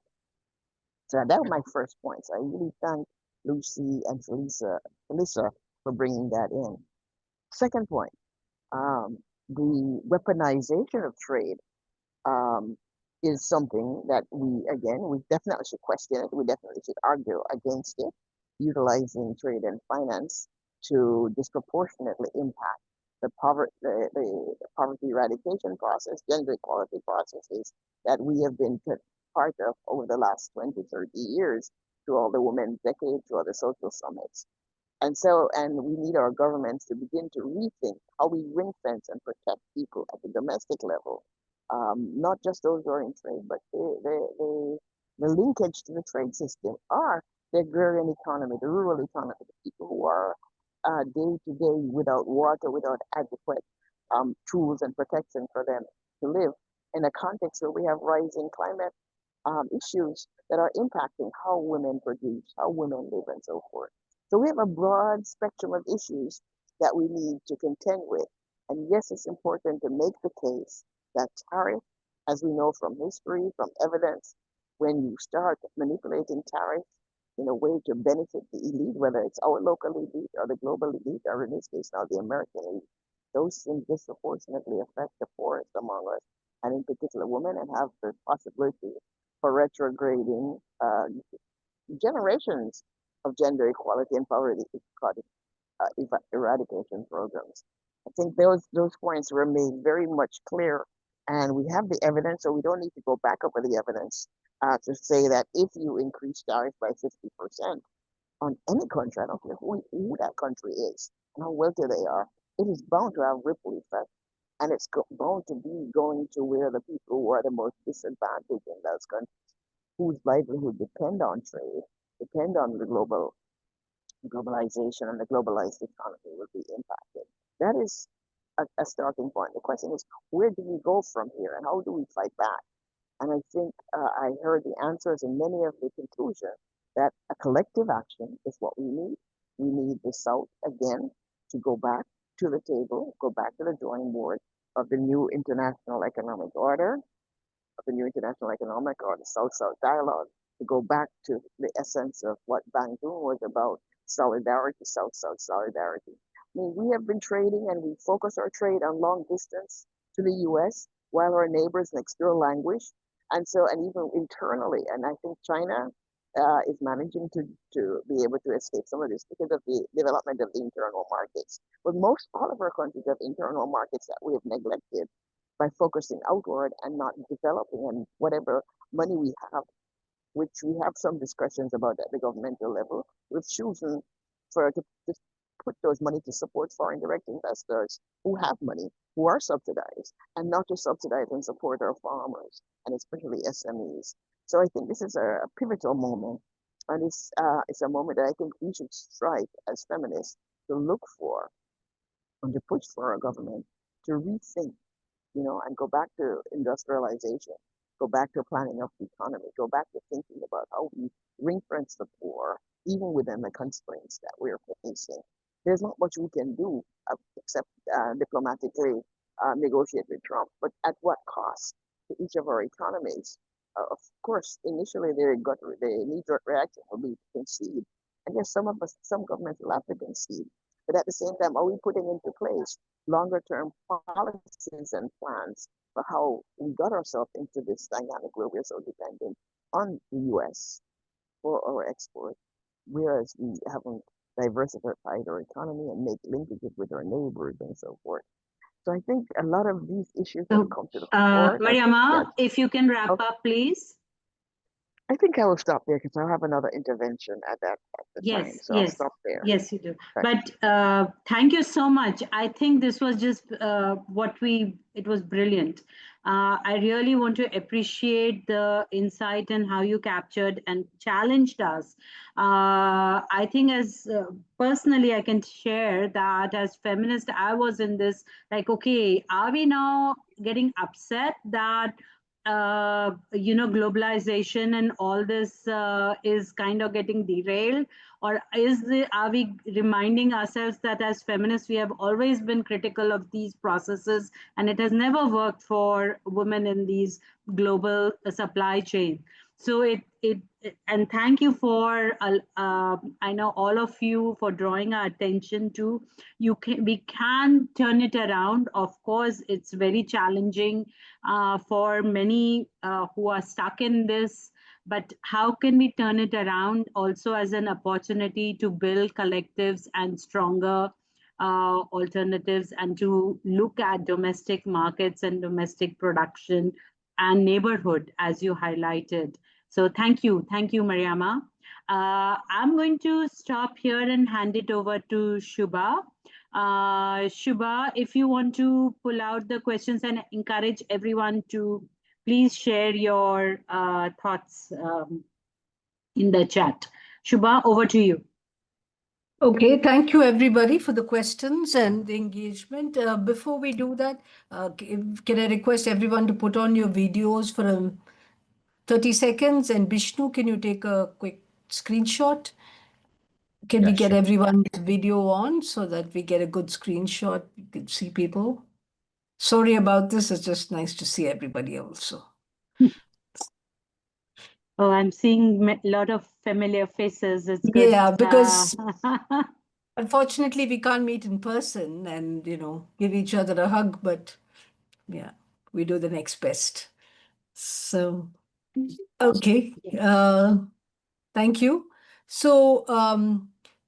So that was my first point. So I really thank Lucy and Phelisa for bringing that in. Second point, the weaponization of trade is something that we definitely should question it. We definitely should argue against it, utilizing trade and finance to disproportionately impact the poverty eradication process, gender equality processes that we have been part of over the last 20, 30 years through all the Women's Decade, through all the social summits. And we need our governments to begin to rethink how we ring fence and protect people at the domestic level. Not just those who are in trade, but the linkage to the trade system are the agrarian economy, the rural economy, the people who are day to day without water, without adequate tools and protection for them to live in a context where we have rising climate issues that are impacting how women produce, how women live, and so forth. So we have a broad spectrum of issues that we need to contend with. And yes, it's important to make the case that tariff, as we know from history, from evidence, when you start manipulating tariff in a way to benefit the elite, whether it's our local elite or the global elite, or in this case now the American elite, those things disproportionately affect the poorest among us, and in particular women, and have the possibility for retrograding generations of gender equality and poverty eradication programs. I think those points were made very much clear, and we have the evidence, so we don't need to go back over the evidence to say that if you increase tariff by 50% on any country, I don't care who that country is and how wealthy they are, it is bound to have ripple effect, and it's bound to be going to where the people who are the most disadvantaged in those countries, whose livelihood depend on trade, depend on the globalization and the globalized economy will be impacted. That is a starting point. The question is, where do we go from here, and how do we fight back? And I think I heard the answers in many of the conclusions that a collective action is what we need. We need the South again to go back to the table, go back to the drawing board of the new international economic order, of the new international economic or the South-South dialogue, to go back to the essence of what Bandung was about, solidarity, South-South solidarity. I mean, we have been trading, and we focus our trade on long distance to the US, while our neighbors next door languish. And even internally, and I think China is managing to be able to escape some of this because of the development of the internal markets. But all of our countries have internal markets that we have neglected by focusing outward and not developing. And whatever money we have, which we have some discussions about at the governmental level, we've chosen to put those money to support foreign direct investors who have money, who are subsidized, and not to subsidize and support our farmers, and especially SMEs. So I think this is a pivotal moment, and it's a moment that I think we should strive as feminists to look for and to push for our government to rethink, and go back to industrialization, go back to planning of the economy, go back to thinking about how we ring fence the poor, even within the constraints that we're facing. There's not much we can do except diplomatically negotiate with Trump, but at what cost to each of our economies? Of course, initially the knee-jerk reaction will be to concede. I guess some governments will have to concede, but at the same time, are we putting into place longer-term policies and plans for how we got ourselves into this dynamic where we're so dependent on the U.S. for our export, whereas we haven't diversified our economy and make linkages with our neighbors and so forth. So I think a lot of these issues have come to the fore. Mariama, if you can wrap up, please. I think I will stop there because I'll have another intervention at the time. Yes, So I'll yes, stop there. yes, you do. Thank But thank you so much. I think this was just it was brilliant. I really want to appreciate the insight and how you captured and challenged us. I think as personally, I can share that as feminist, I was in this like, okay, are we now getting upset that globalization and all this is kind of getting derailed, or are we reminding ourselves that as feminists we have always been critical of these processes and it has never worked for women in these global supply chain. So and thank you for I know all of you for drawing our attention to we can turn it around. Of course it's very challenging for many who are stuck in this, but how can we turn it around also as an opportunity to build collectives and stronger alternatives, and to look at domestic markets and domestic production and neighborhood as you highlighted. So thank you, Mariama. I'm going to stop here and hand it over to Shubha. Shubha, if you want to pull out the questions and encourage everyone to please share your thoughts in the chat. Shubha, over to you. Okay, thank you everybody for the questions and the engagement. Before we do that, can I request everyone to put on your videos for 30 seconds, and Bishnu, can you take a quick screenshot? Can we get everyone's video on so that we get a good screenshot? You can see people. Sorry about this. It's just nice to see everybody also. Oh, I'm seeing a lot of familiar faces. It's good. Yeah, because unfortunately we can't meet in person and, give each other a hug, but yeah, we do the next best. So, okay. Thank you. So,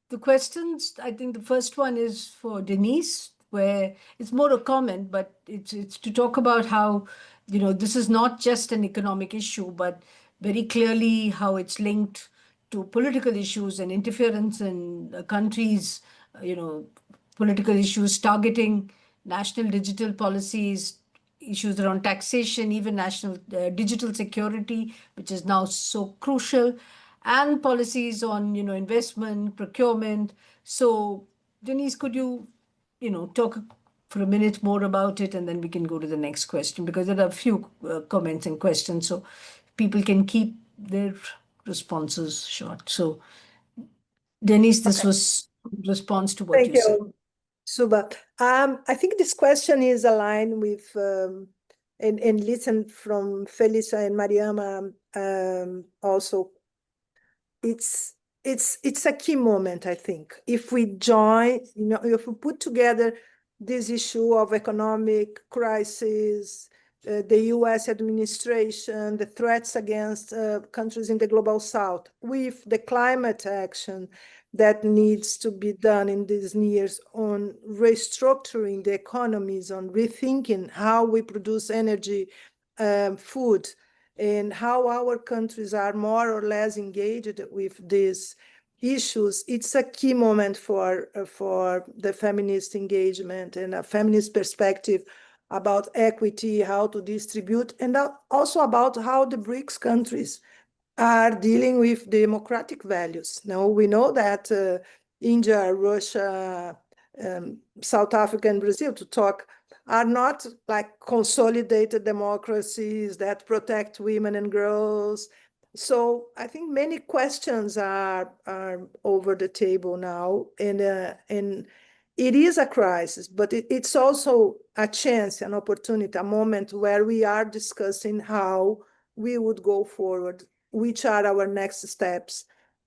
the questions, I think the first one is for Denise, where it's more a comment, but it's to talk about how, this is not just an economic issue, but very clearly how it's linked to political issues and interference in a country's, political issues, targeting national digital policies, issues around taxation, even national digital security, which is now so crucial, and policies on, investment, procurement. So, Denise, could you, talk for a minute more about it, and then we can go to the next question, because there are a few comments and questions, so people can keep their responses short. So, Denise, this was response to what Thank you said. you, Shubha. I think this question is aligned with and listen from Phelisa and Mariama also. It's a key moment, I think. If we join, if we put together this issue of economic crisis, the US administration, the threats against countries in the global south, with the climate action that needs to be done in these years on restructuring the economies, on rethinking how we produce energy, food, and how our countries are more or less engaged with these issues, it's a key moment for the feminist engagement and a feminist perspective about equity, how to distribute, and also about how the BRICS countries are dealing with democratic values. Now, we know that India, Russia, South Africa, and Brazil, to talk, are not like consolidated democracies that protect women and girls. So I think many questions are over the table now, and it is a crisis, but it's also a chance, an opportunity, a moment where we are discussing how we would go forward, which are our next steps.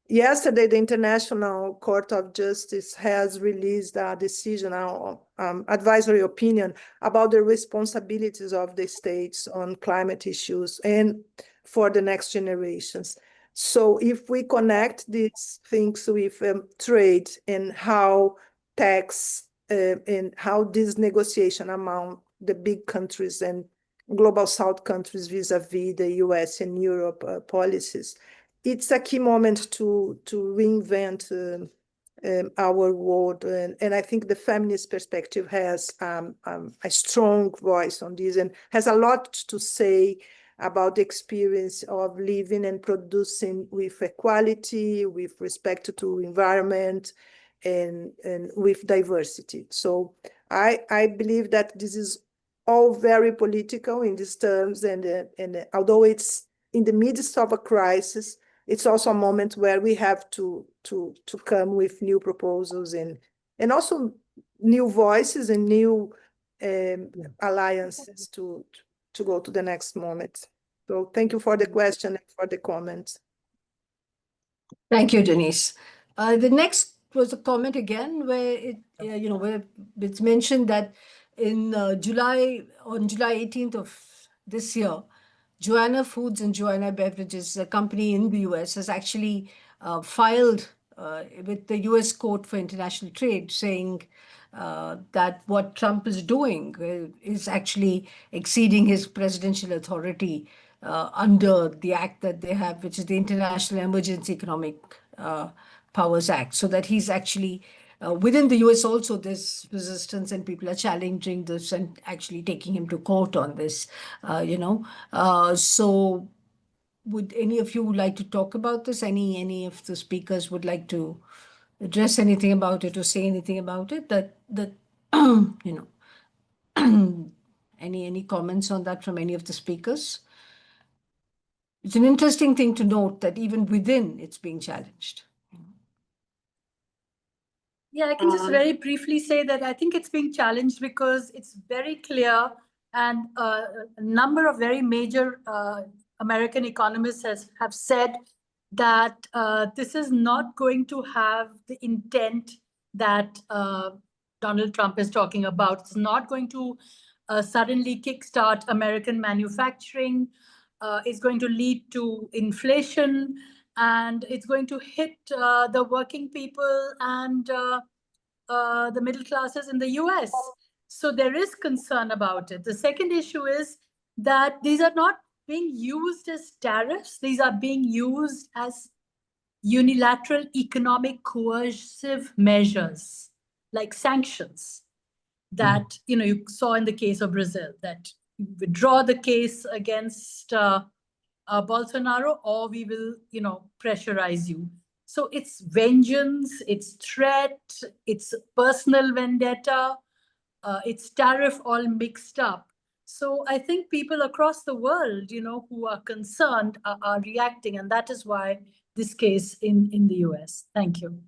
Yesterday, the International Court of Justice has released a decision, advisory opinion about the responsibilities of the states on climate issues and for the next generations. So if we connect these things with trade and how tax and how this negotiation among the big countries and global South countries vis-a-vis the US and Europe policies. It's a key moment to reinvent our world, and I think the feminist perspective has a strong voice on this and has a lot to say about the experience of living and producing with equality, with respect to environment, and with diversity. So I believe that this is all very political in these terms, and although it's in the midst of a crisis, it's also a moment where we have to come with new proposals and also new voices and new alliances to go to the next moment. So thank you for the question and for the comments. Thank you, Denise. The next was a comment again where where it's mentioned that in on July 18th of this year, Joanna Foods and Joanna Beverages, a company in the US, has actually filed with the US Court for International Trade, saying that what Trump is doing is actually exceeding his presidential authority under the act that they have, which is the International Emergency Economic Powers Act. So that he's actually, within the US also, there's resistance and people are challenging this and actually taking him to court on this, So would any of you like to talk about this? Any of the speakers would like to address anything about it or say anything about it? Any comments on that from any of the speakers? It's an interesting thing to note that even within it's being challenged. Yeah, I can just very briefly say that I think it's being challenged because it's very clear, and a number of very major American economists have said that this is not going to have the intent that Donald Trump is talking about. It's not going to suddenly kickstart American manufacturing. It's going to lead to inflation, and it's going to hit the working people and the middle classes in the US. So there is concern about it. The second issue is that these are not being used as tariffs. These are being used as unilateral economic coercive measures, like sanctions that you saw in the case of Brazil, that you withdraw the case against Bolsonaro, or we will, pressurize you. So it's vengeance, it's threat, it's personal vendetta, it's tariff all mixed up. So I think people across the world, who are concerned are reacting, and that is why this case in the US. Thank you.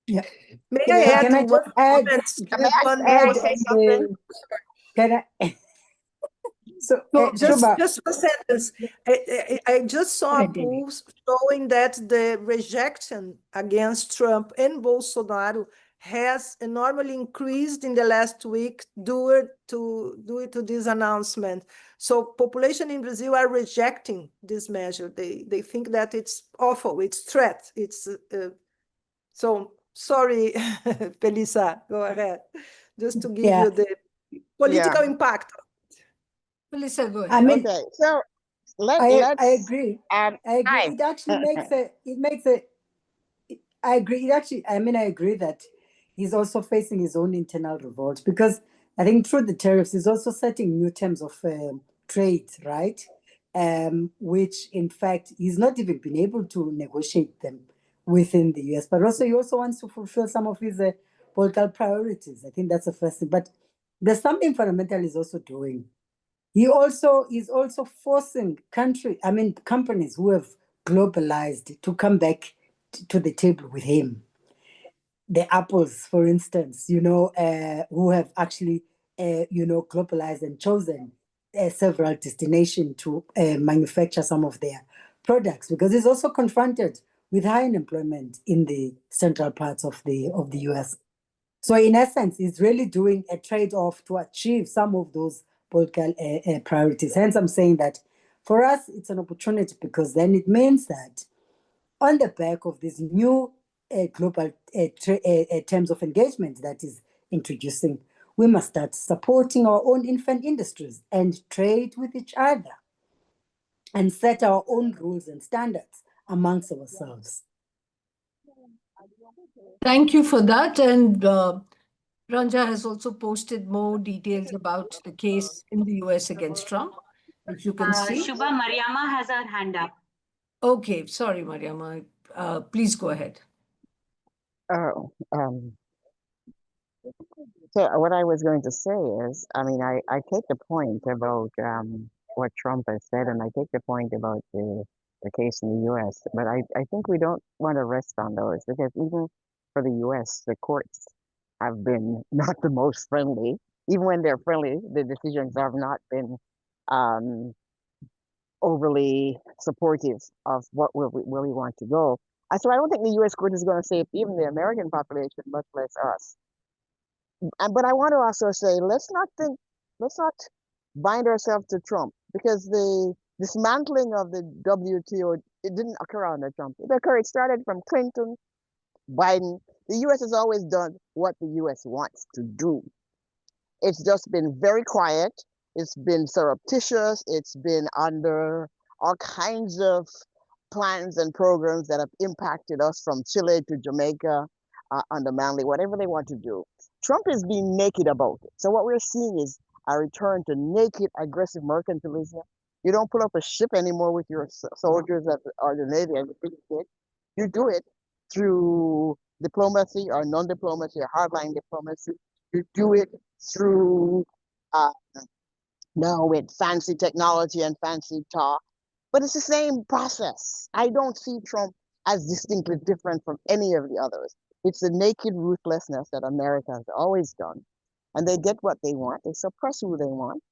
Yeah. May I add Can I one just add? comment? May I say something? Can I? So, just Shubha, a sentence. I just saw a poll showing that the rejection against Trump and Bolsonaro has enormously increased in the last week due to this announcement. So population in Brazil are rejecting this measure. They think that it's awful, it's threat. It's so sorry, Phelisa, go ahead. Just to give you the political impact. Phelisa, go ahead. I mean, Okay, so I agree. I agree. hi. It actually I agree. I agree that he's also facing his own internal revolt, because I think through the tariffs, he's also setting new terms of trade, right? Which in fact, he's not even been able to negotiate them within the US, but also he also wants to fulfill some of his political priorities. I think that's the first thing. But there's something fundamental he's also doing. He also is also forcing companies who have globalized to come back to the table with him. The Apples, for instance, who have actually, globalized and chosen several destinations to manufacture some of their products, because he's also confronted with high unemployment in the central parts of the US. So in essence, he's really doing a trade-off to achieve some of those political priorities. Hence, I'm saying that for us, it's an opportunity, because then it means that on the back of this new global terms of engagement that is introducing, we must start supporting our own infant industries and trade with each other and set our own rules and standards amongst ourselves. Thank you for that. And Ranja has also posted more details about the case in the US against Trump, if you can see. Shubha, Mariama has her hand up. Okay, sorry, Mariama. Please go ahead. Oh, so what I was going to say is, I mean, I take the point about what Trump has said, and I take the point about the case in the US, but I think we don't want to rest on those, because even for the US, the courts have been not the most friendly. Even when they're friendly, the decisions have not been overly supportive of what where we want to go. And so I don't think the US court is going to save even the American population, much less us. But I want to also say, let's not bind ourselves to Trump, because the dismantling of the WTO, it didn't occur under Trump. It started from Clinton, Biden. The US has always done what the US wants to do. It's just been very quiet. It's been surreptitious. It's been under all kinds of plans and programs that have impacted us, from Chile to Jamaica, under Manley, whatever they want to do. Trump is being naked about it. So what we're seeing is a return to naked, aggressive mercantilism. You don't pull up a ship anymore with your soldiers or the Navy and you do it through diplomacy or non-diplomacy or hardline diplomacy. You do it through now with fancy technology and fancy talk, but it's the same process. I don't see Trump as distinctly different from any of the others. It's the naked ruthlessness that America has always done. And they get what they want. They suppress who they want.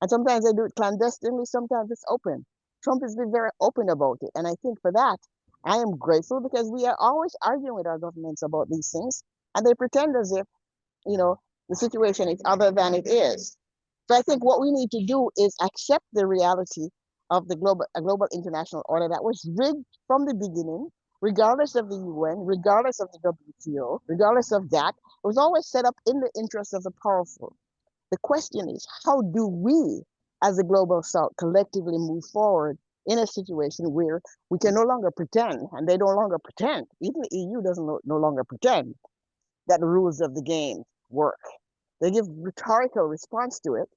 And sometimes they do it clandestinely, sometimes it's open. Trump has been very open about it. And I think for that, I am grateful, because we are always arguing with our governments about these things, and they pretend as if, you know, the situation is other than it is. So I think what we need to do is accept the reality of a global international order that was rigged from the beginning, regardless of the UN, regardless of the WTO, regardless of that. It was always set up in the interest of the powerful. The question is, how do we, as a global South, collectively move forward in a situation where we can no longer pretend, and they no longer pretend, even the EU doesn't no longer pretend that the rules of the game work. They give rhetorical response to it,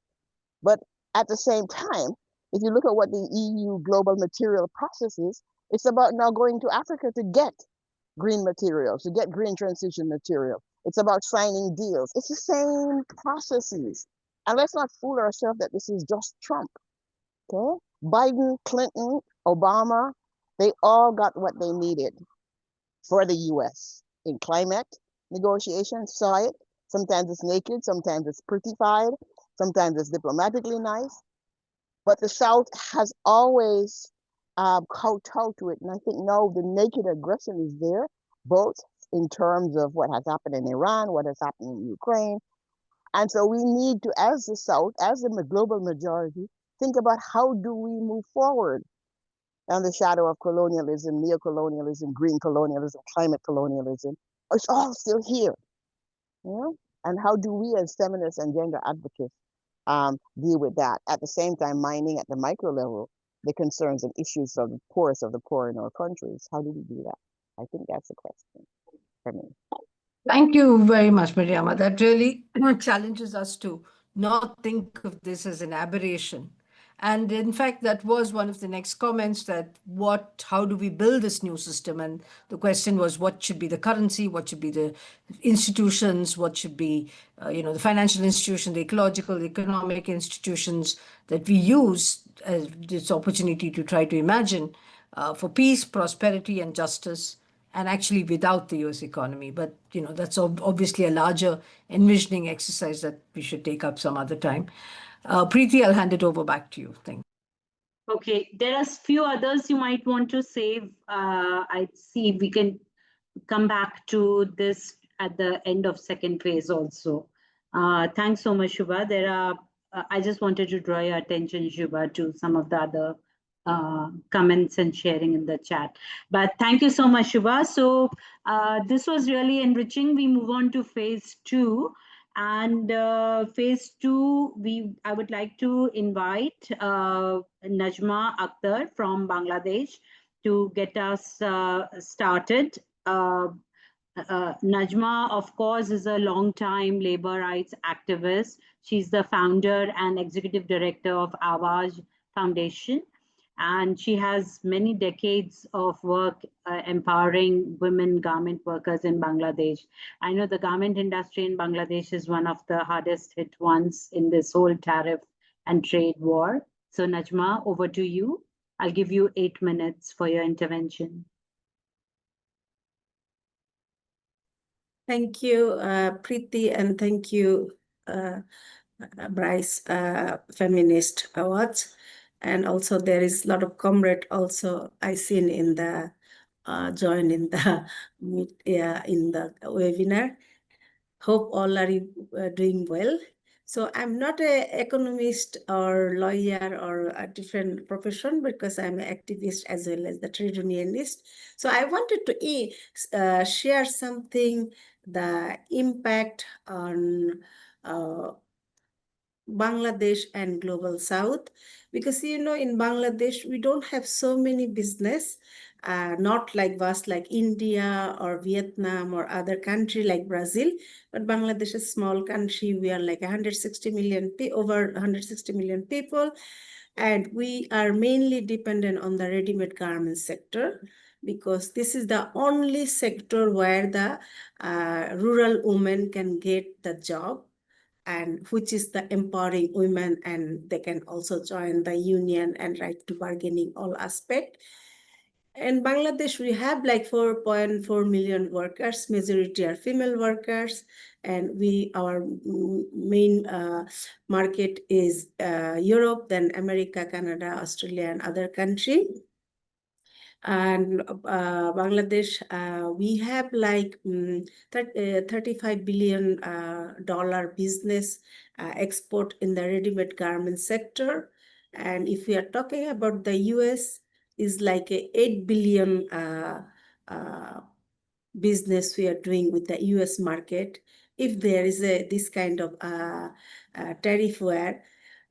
but at the same time, if you look at what the EU global material process is, it's about now going to Africa to get green materials, to get green transition material. It's about signing deals. It's the same processes. And let's not fool ourselves that this is just Trump. Okay? Biden, Clinton, Obama, they all got what they needed for the US in climate negotiations, saw it. Sometimes it's naked, sometimes it's prettified, sometimes it's diplomatically nice. But the South has always kowtowed to it. And I think now the naked aggression is there, both in terms of what has happened in Iran, what has happened in Ukraine. And so we need to, as the South, as the global majority, think about how do we move forward on the shadow of colonialism, neocolonialism, green colonialism, climate colonialism. It's all still here. You know? And how do we as feminists and gender advocates deal with that? At the same time, minding at the micro level the concerns and issues of the poorest of the poor in our countries. How do we do that? I think that's the question for me. Thank you very much, Mariama. That really challenges us to not think of this as an aberration. And in fact, that was one of the next comments, that how do we build this new system? And the question was, what should be the currency? What should be the institutions? What should be, the financial institution, the ecological, the economic institutions that we use as this opportunity to try to imagine for peace, prosperity, and justice, and actually without the US economy. But, that's obviously a larger envisioning exercise that we should take up some other time. Priti, I'll hand it over back to you. Thank you. Okay, there are a few others you might want to save. I'd see if we can come back to this at the end of second phase also. Thanks so much, Shubha. I just wanted to draw your attention, Shubha, to some of the other comments and sharing in the chat. But thank you so much, Shubha. So this was really enriching. We move on to phase 2. And phase two, I would like to invite Nazma Akhter from Bangladesh to get us started. Nazma, of course, is a long-time labor rights activist. She's the founder and executive director of AWAJ Foundation, and she has many decades of work empowering women garment workers in Bangladesh. I know the garment industry in Bangladesh is one of the hardest hit ones in this whole tariff and trade war. So Nazma, over to you. I'll give you 8 minutes for your intervention. Thank you, Priti, and thank you, Bryce, Feminist Awards. And also there is a lot of comrade also I seen in the join in the in the webinar. Hope all are doing well. So I'm not an economist or lawyer or a different profession because I'm an activist as well as the trade unionist. So I wanted to share something, the impact on Bangladesh and Global South, because in Bangladesh we don't have so many business, not like vast like India or Vietnam or other country like Brazil, but Bangladesh is a small country. We are like 160 million, over 160 million people, and we are mainly dependent on the ready-made garment sector, because this is the only sector where the rural women can get the job, and which is the empowering women, and they can also join the union and right to bargaining all aspect. In Bangladesh, we have like 4.4 million workers, majority are female workers, and our main market is Europe, then America, Canada, Australia, and other country. And Bangladesh, we have like $35 billion business export in the ready-made garment sector. And if we are talking about the US, is like a 8 billion business we are doing with the US market. If there is this kind of tariff where,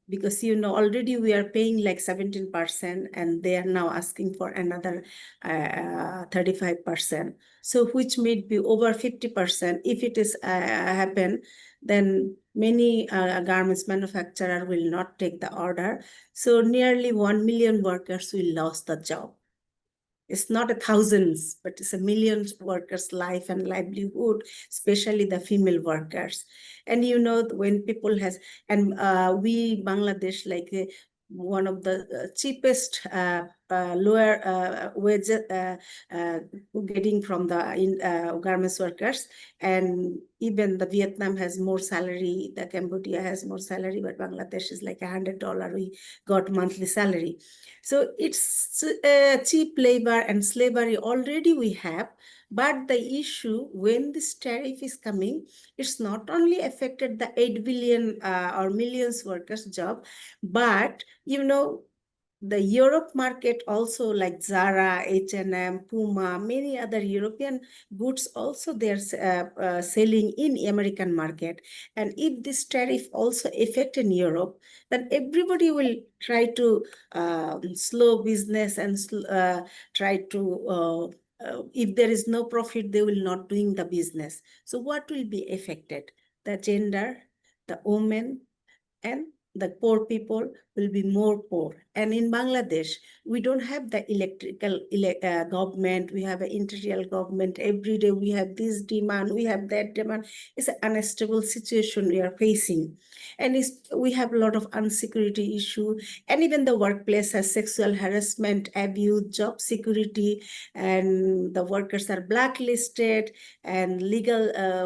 because already we are paying like 17%, and they are now asking for another 35%. So which may be over 50%. If it is happen, then many garments manufacturer will not take the order. So nearly 1 million workers will lose the job. It's not thousands, but it's a millions workers' life and livelihood, especially the female workers. And when people and we Bangladesh, like one of the cheapest lower wages getting from the garments workers, and even the Vietnam has more salary, the Cambodia has more salary, but Bangladesh is like $100 we got monthly salary. So it's cheap labor and slavery already we have. But the issue when this tariff is coming, it's not only affected the 8 billion or millions workers' job, but the Europe market also, like Zara, H&M, Puma, many other European goods also they're selling in American market. And if this tariff also affect in Europe, then everybody will try to slow business and try to, if there is no profit, they will not doing the business. So what will be affected? The gender, the women, and the poor people will be more poor. And in Bangladesh, we don't have the electrical government. We have an interior government. Every day we have this demand, we have that demand. It's an unstable situation we are facing. And we have a lot of insecurity issue. And even the workplace has sexual harassment, abuse, job security, and the workers are blacklisted, and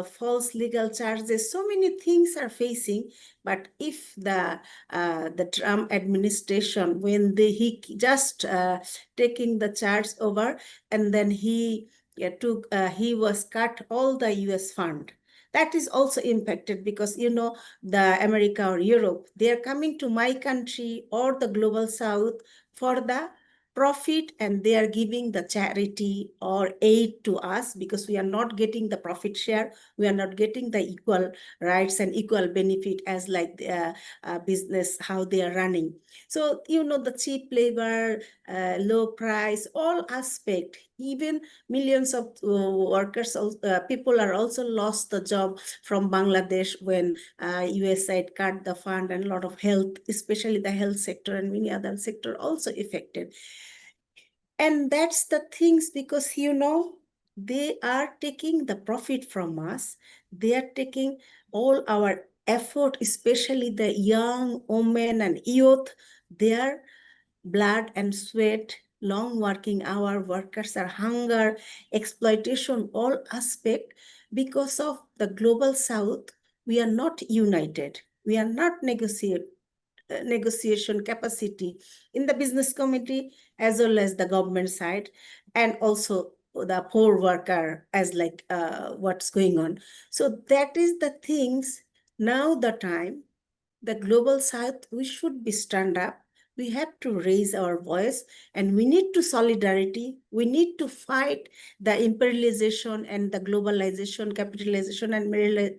false legal charges. So many things are facing. But if the Trump administration, when he just taking the charge over, and then he was cut all the US fund, that is also impacted, because the America or Europe, they are coming to my country or the Global South for the profit and they are giving the charity or aid to us because we are not getting the profit share. We are not getting the equal rights and equal benefit as like the business, how they are running. So, you know, the cheap labor, low price, all aspect, even millions of workers, people are also lost the job from Bangladesh when USAID cut the fund, and a lot of health, especially the health sector and many other sector also affected. And that's the things because, you know, they are taking the profit from us. They are taking all our effort, especially the young women and youth, their blood and sweat, long working hour, workers are hunger, exploitation, all aspect. Because of the global south, we are not united. We are not negotiation capacity in the business community as well as the government side, and also the poor worker as like what's going on. So that is the things. Now the time, the global south, we should be stand up. We have to raise our voice and we need to solidarity. We need to fight the imperialization and the globalization, capitalization and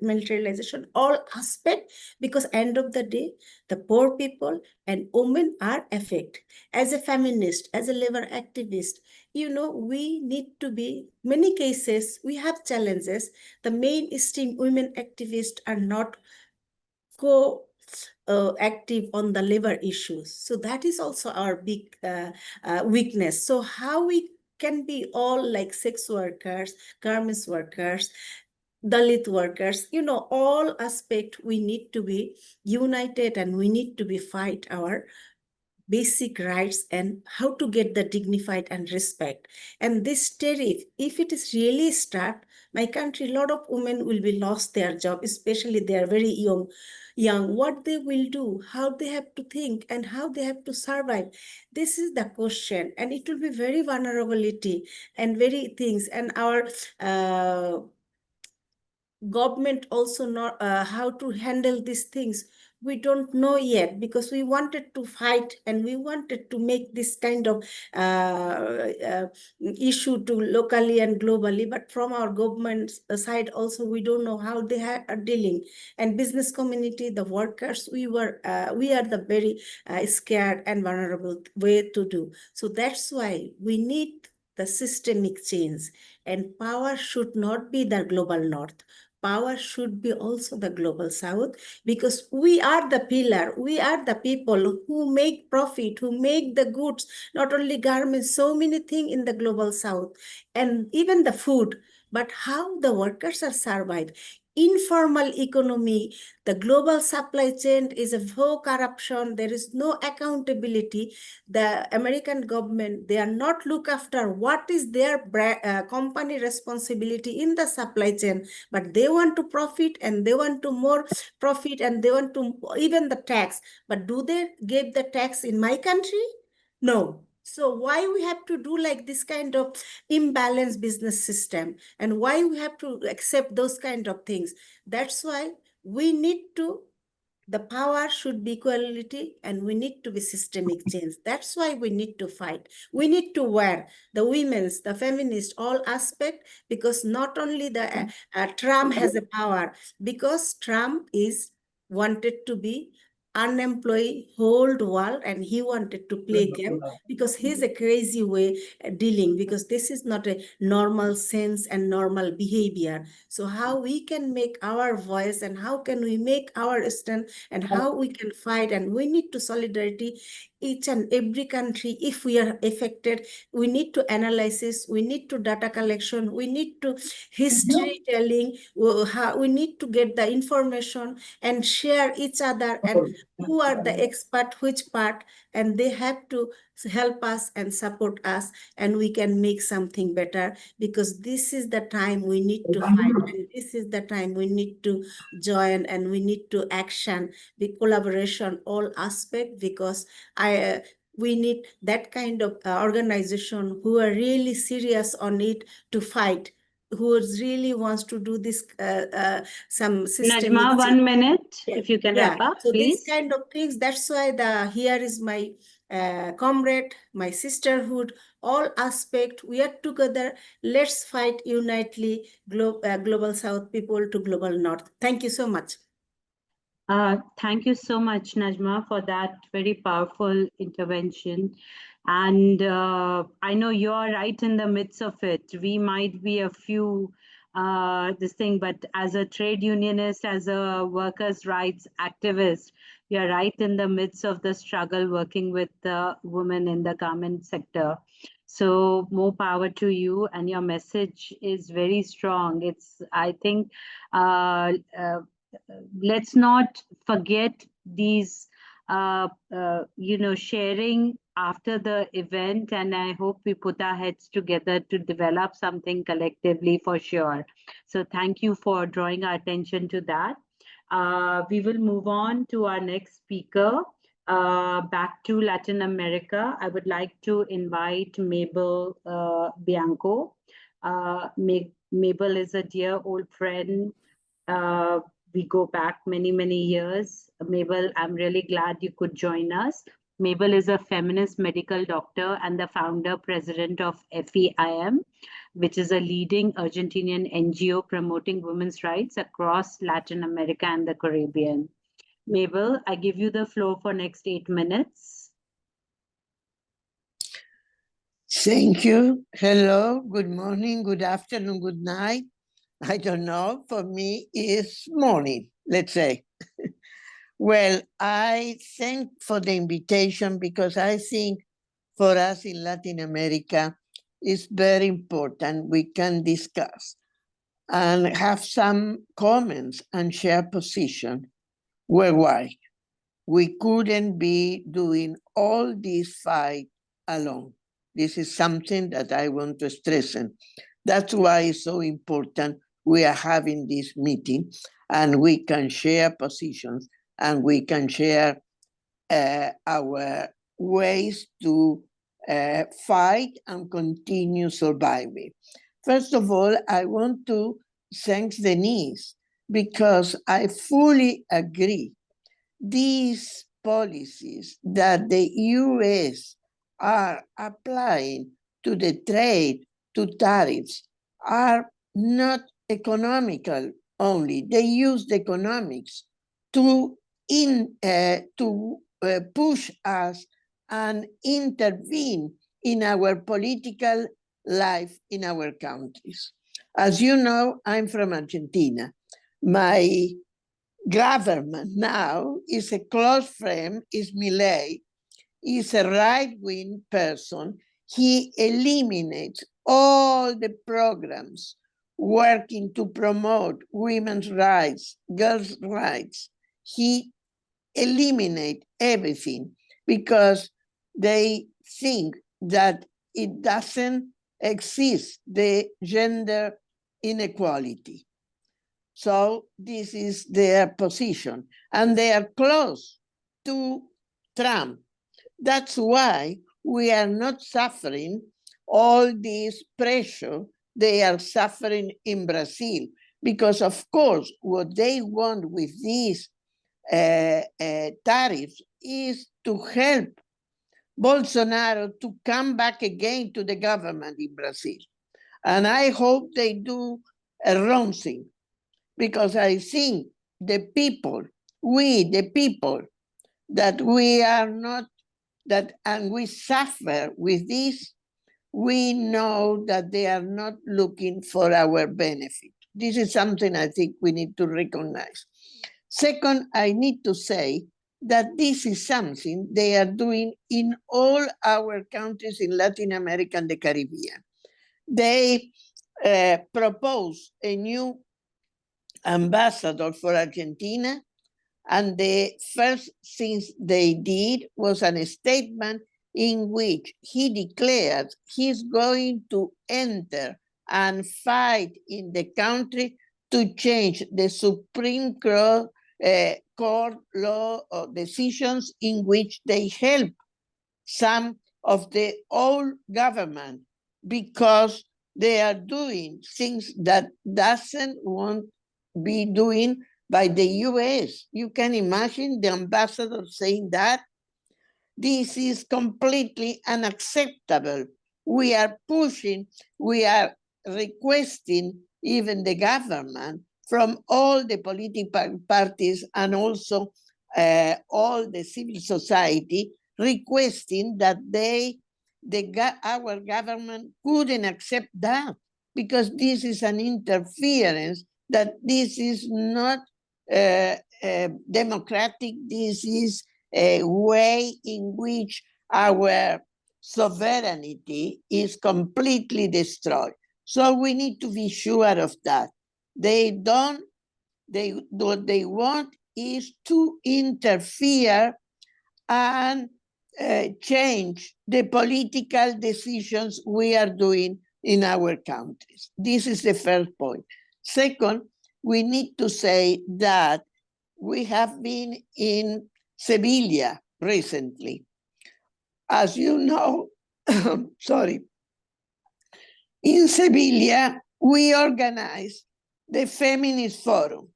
militarization, all aspect, because end of the day, the poor people and women are affected. As a feminist, as a labor activist, you know, we need to be, many cases, we have challenges. The mainstream women activists are not active on the labor issues. So that is also our big weakness. So how we can be all like sex workers, garments workers, Dalit workers, you know, all aspect we need to be united and we need to be fight our basic rights and how to get the dignified and respect. And this tariff, if it is really start, my country, a lot of women will be lost their job, especially they are very young, what they will do, how they have to think and how they have to survive. This is the question, and it will be very vulnerability and very things. And our government also not how to handle these things, we don't know yet, because we wanted to fight and we wanted to make this kind of issue to locally and globally, but from our government side also we don't know how they are dealing. And business community, the workers, we are the very scared and vulnerable way to do. So that's why we need the systemic change, and power should not be the global north. Power should be also the global south, because we are the pillar, we are the people who make profit, who make the goods, not only garments, so many things in the global south, and even the food. But how the workers are survived? Informal economy, the global supply chain is a full corruption, there is no accountability. The American government, they are not look after what is their company responsibility in the supply chain, but they want to profit and they want to more profit and they want to even the tax. But do they give the tax in my country? No. So why we have to do like this kind of imbalanced business system, and why we have to accept those kind of things? That's why we need to, the power should be equality, and we need to be systemic change. That's why we need to fight. We need to wear the women's, the feminist, all aspect, because not only the Trump has a power, because Trump is wanted to be unemployed whole world, and he wanted to play game, because he's a crazy way dealing, because this is not a normal sense and normal behavior. So how we can make our voice, and how can we make our stand, and how we can fight, and we need to solidarity each and every country. If we are affected, we need to analysis, we need to data collection, we need to history telling, we need to get the information and share each other, and who are the expert, which part, and they have to help us and support us, and we can make something better, because this is the time we need to fight, and this is the time we need to join, and we need to action the collaboration, all aspect, because we need that kind of organization who are really serious on it to fight, who really wants to do this some systemic Najma, change. 1 minute, Yeah. if you can Yeah. wrap up, So please. these kind of things, that's why here is my comrade, my sisterhood, all aspect. We are together. Let's fight unitely, global South people to global North. Thank you so much. Thank you so much, Najma, for that very powerful intervention. And I know you're right in the midst of it. We might be a few this thing, but as a trade unionist, as a workers' rights activist, you're right in the midst of the struggle working with the women in the garment sector. So more power to you, and your message is very strong. It's, I think, let's not forget these sharing after the event, and I hope we put our heads together to develop something collectively for sure. So thank you for drawing our attention to that. We will move on to our next speaker, back to Latin America. I would like to invite Mabel Bianco. Mabel is a dear old friend. We go back many, many years. Mabel, I'm really glad you could join us. Mabel is a feminist medical doctor and the founder president of FEIM, which is a leading Argentinian NGO promoting women's rights across Latin America and the Caribbean. Mabel, I give you the floor for next 8 minutes. Thank you. Hello, good morning, good afternoon, good night. I don't know, for me it's morning, let's say. Well, I thank for the invitation because I think for us in Latin America, it's very important we can discuss and have some comments and share position worldwide. We couldn't be doing all this fight alone. This is something that I want to stress. And that's why it's so important we are having this meeting and we can share positions and we can share our ways to fight and continue surviving. First of all, I want to thank Denise because I fully agree. These policies that the US are applying to the trade, to tariffs, are not economical only. They use the economics to push us and intervene in our political life in our countries. As you know, I'm from Argentina. My government now is a close friend, is Milei, is a right-wing person. He eliminates all the programs working to promote women's rights, girls' rights. He eliminates everything because they think that it doesn't exist, the gender inequality. So this is their position, and they are close to Trump. That's why we are not suffering all this pressure they are suffering in Brazil, because of course, what they want with these tariffs is to help Bolsonaro to come back again to the government in Brazil. And I hope they do a wrong thing, because I think the people, we, the people, that we are not, that, and we suffer with this, we know that they are not looking for our benefit. This is something I think we need to recognize. Second, I need to say that this is something they are doing in all our countries in Latin America and the Caribbean. They propose a new ambassador for Argentina, and the first thing they did was a statement in which he declared he's going to enter and fight in the country to change the Supreme Court law or decisions in which they help some of the old government, because they are doing things that doesn't want be doing by the US. You can imagine the ambassador saying that. This is completely unacceptable. We are pushing, we are requesting even the government from all the political parties and also all the civil society requesting that our government couldn't accept that, because this is an interference, that this is not democratic. This is a way in which our sovereignty is completely destroyed. So we need to be sure of that. What they want is to interfere and change the political decisions we are doing in our countries. This is the first point. Second, we need to say that we have been in Sevilla recently. As you know, sorry, in Sevilla, we organized the Feminist Forum.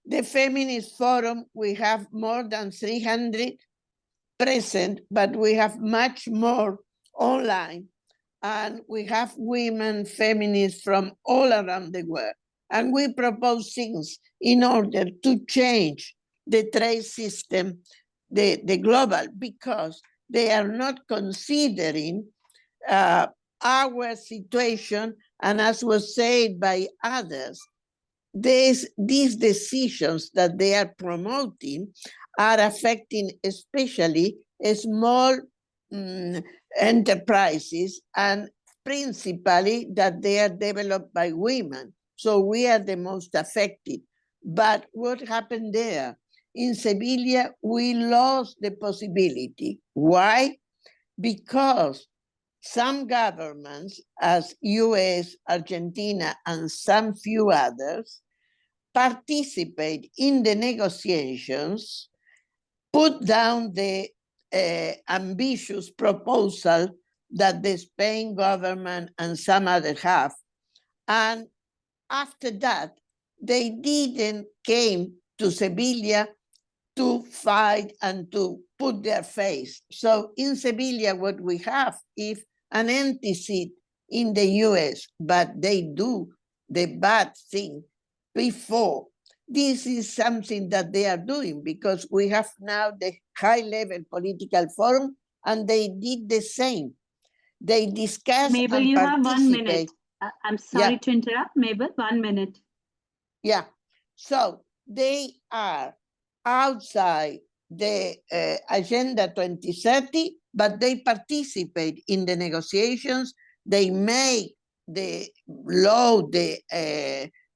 The Feminist Forum, we have more than 300 present, but we have much more online. And we have women feminists from all around the world. And we propose things in order to change the trade system, the global, because they are not considering our situation. And as was said by others, these decisions that they are promoting are affecting especially small enterprises, and principally that they are developed by women. So we are the most affected. But what happened there? In Sevilla, we lost the possibility. Why? Because some governments, as US, Argentina, and some few others, participate in the negotiations, put down the ambitious proposal that the Spain government and some others have. And after that, they didn't came to Sevilla to fight and to put their face. So in Sevilla, what we have is an empty seat in the US, but they do the bad thing before. This is something that they are doing, because we have now the high-level political forum, and they did the same. They discuss Mabel, and you have 1 minute. participate. I'm sorry Yeah. to interrupt, Mabel, 1 minute. Yeah, so they are outside the Agenda 2030, but they participate in the negotiations. They make the law, the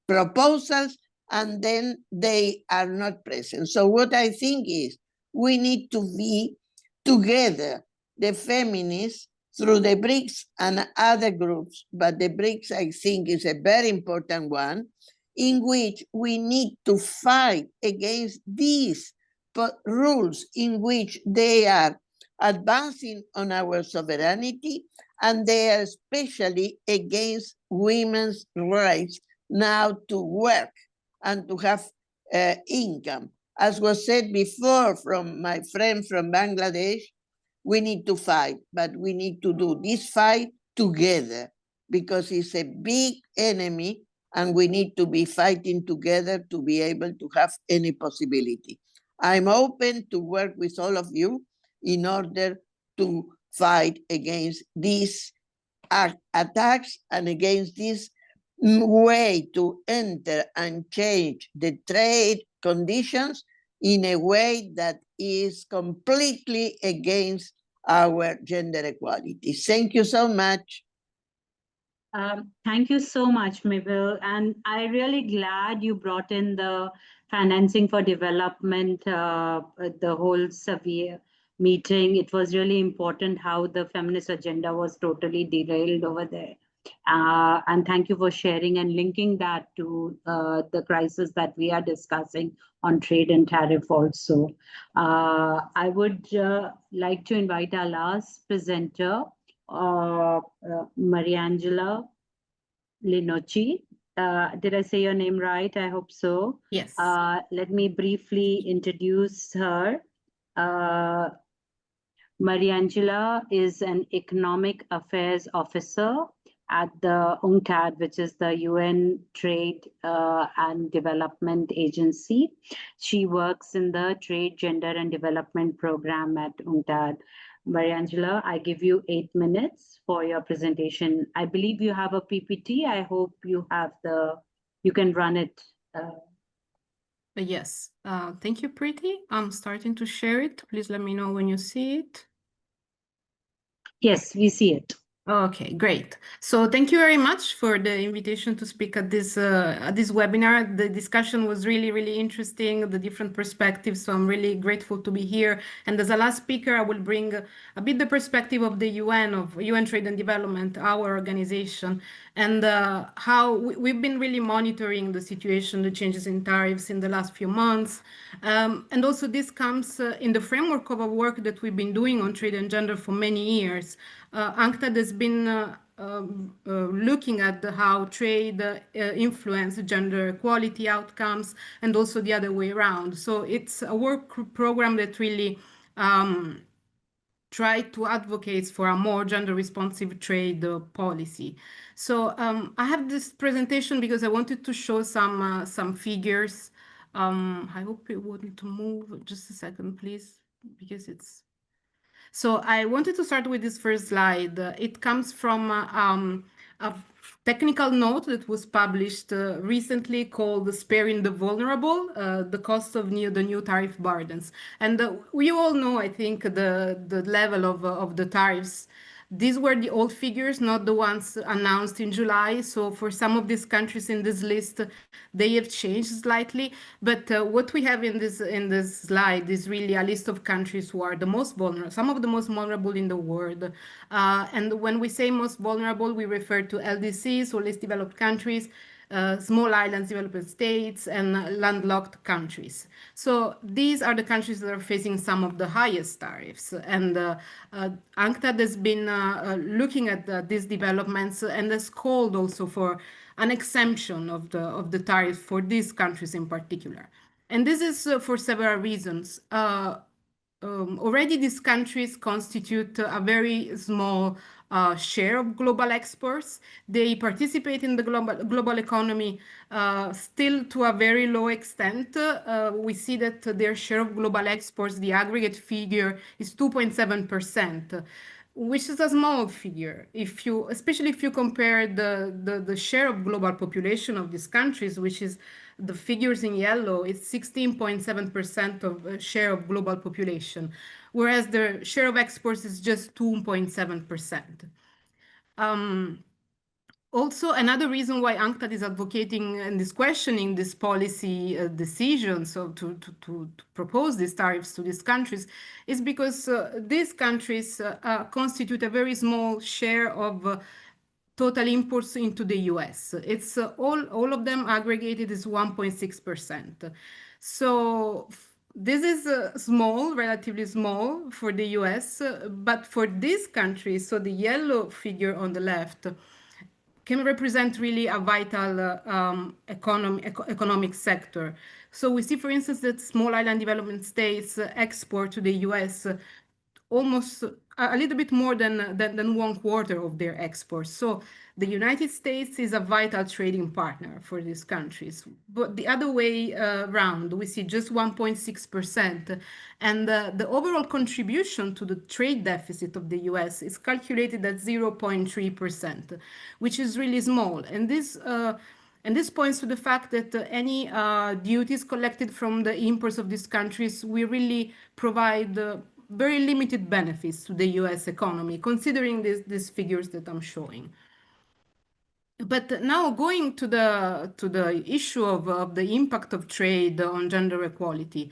proposals, and then they are not present. So what I think is we need to be together, the feminists, through the BRICS and other groups, but the BRICS, I think, is a very important one, in which we need to fight against these rules in which they are advancing on our sovereignty, and they are especially against women's rights now to work and to have income. As was said before from my friend from Bangladesh, we need to fight, but we need to do this fight together, because it's a big enemy, and we need to be fighting together to be able to have any possibility. I'm open to work with all of you in order to fight against these attacks and against this way to enter and change the trade conditions in a way that is completely against our gender equality. Thank you so much. Thank you so much, Mabel. And I'm really glad you brought in the financing for development, the whole Sevilla meeting. It was really important how the feminist agenda was totally derailed over there. And thank you for sharing and linking that to the crisis that we are discussing on trade and tariff also. I would like to invite our last presenter, Mariangela Linoci. Did I say your name right? I hope so. Yes. Let me briefly introduce her. Mariangela is an economic affairs officer at the UNCTAD, which is the UN Trade and Development Agency. She works in the Trade, Gender and Development Program at UNCTAD. Mariangela, I give you 8 minutes for your presentation. I believe you have a PPT. I hope you have you can run it. Yes, thank you, Priti. I'm starting to share it. Please let me know when you see it. Yes, we see it. Okay, great. So thank you very much for the invitation to speak at this webinar. The discussion was really, really interesting, the different perspectives. So I'm really grateful to be here. And as a last speaker, I will bring a bit the perspective of the UN, of UN Trade and Development, our organization, and how we've been really monitoring the situation, the changes in tariffs in the last few months. And also this comes in the framework of a work that we've been doing on trade and gender for many years. UNCTAD has been looking at how trade influences gender equality outcomes and also the other way around. So it's a work program that really try to advocate for a more gender responsive trade policy. So I have this presentation because I wanted to show some figures. I hope you want to move just a second, please, because it's. So I wanted to start with this first slide. It comes from a technical note that was published recently called Sparing the Vulnerable, the cost of the new tariff burdens. And we all know, I think, the level of the tariffs. These were the old figures, not the ones announced in July. So for some of these countries in this list, they have changed slightly. But what we have in this slide is really a list of countries who are the most vulnerable, some of the most vulnerable in the world. And when we say most vulnerable, we refer to LDCs, or least developed countries, small islands, developed states, and landlocked countries. So these are the countries that are facing some of the highest tariffs. And UNCTAD has been looking at these developments and has called also for an exemption of the tariff for these countries in particular. And this is for several reasons. Already these countries constitute a very small share of global exports. They participate in the global economy still to a very low extent. We see that their share of global exports, the aggregate figure, is 2.7%. Which is a small figure, especially if you compare the share of global population of these countries, which is the figures in yellow, it's 16.7% of share of global population, whereas the share of exports is just 2.7%. Also, another reason why UNCTAD is advocating and is questioning this policy decision, so to propose these tariffs to these countries, is because these countries constitute a very small share of total imports into the US. It's all of them aggregated is 1.6%. So this is small, relatively small for the US, but for these countries, so the yellow figure on the left, can represent really a vital economic sector. So we see, for instance, that small island development states export to the US almost a little bit more than 1/4 of their exports. So the United States is a vital trading partner for these countries. But the other way around, we see just 1.6%. And the overall contribution to the trade deficit of the US is calculated at 0.3%, which is really small. And this points to the fact that any duties collected from the imports of these countries will really provide very limited benefits to the US economy, considering these figures that I'm showing. But now going to the issue of the impact of trade on gender equality,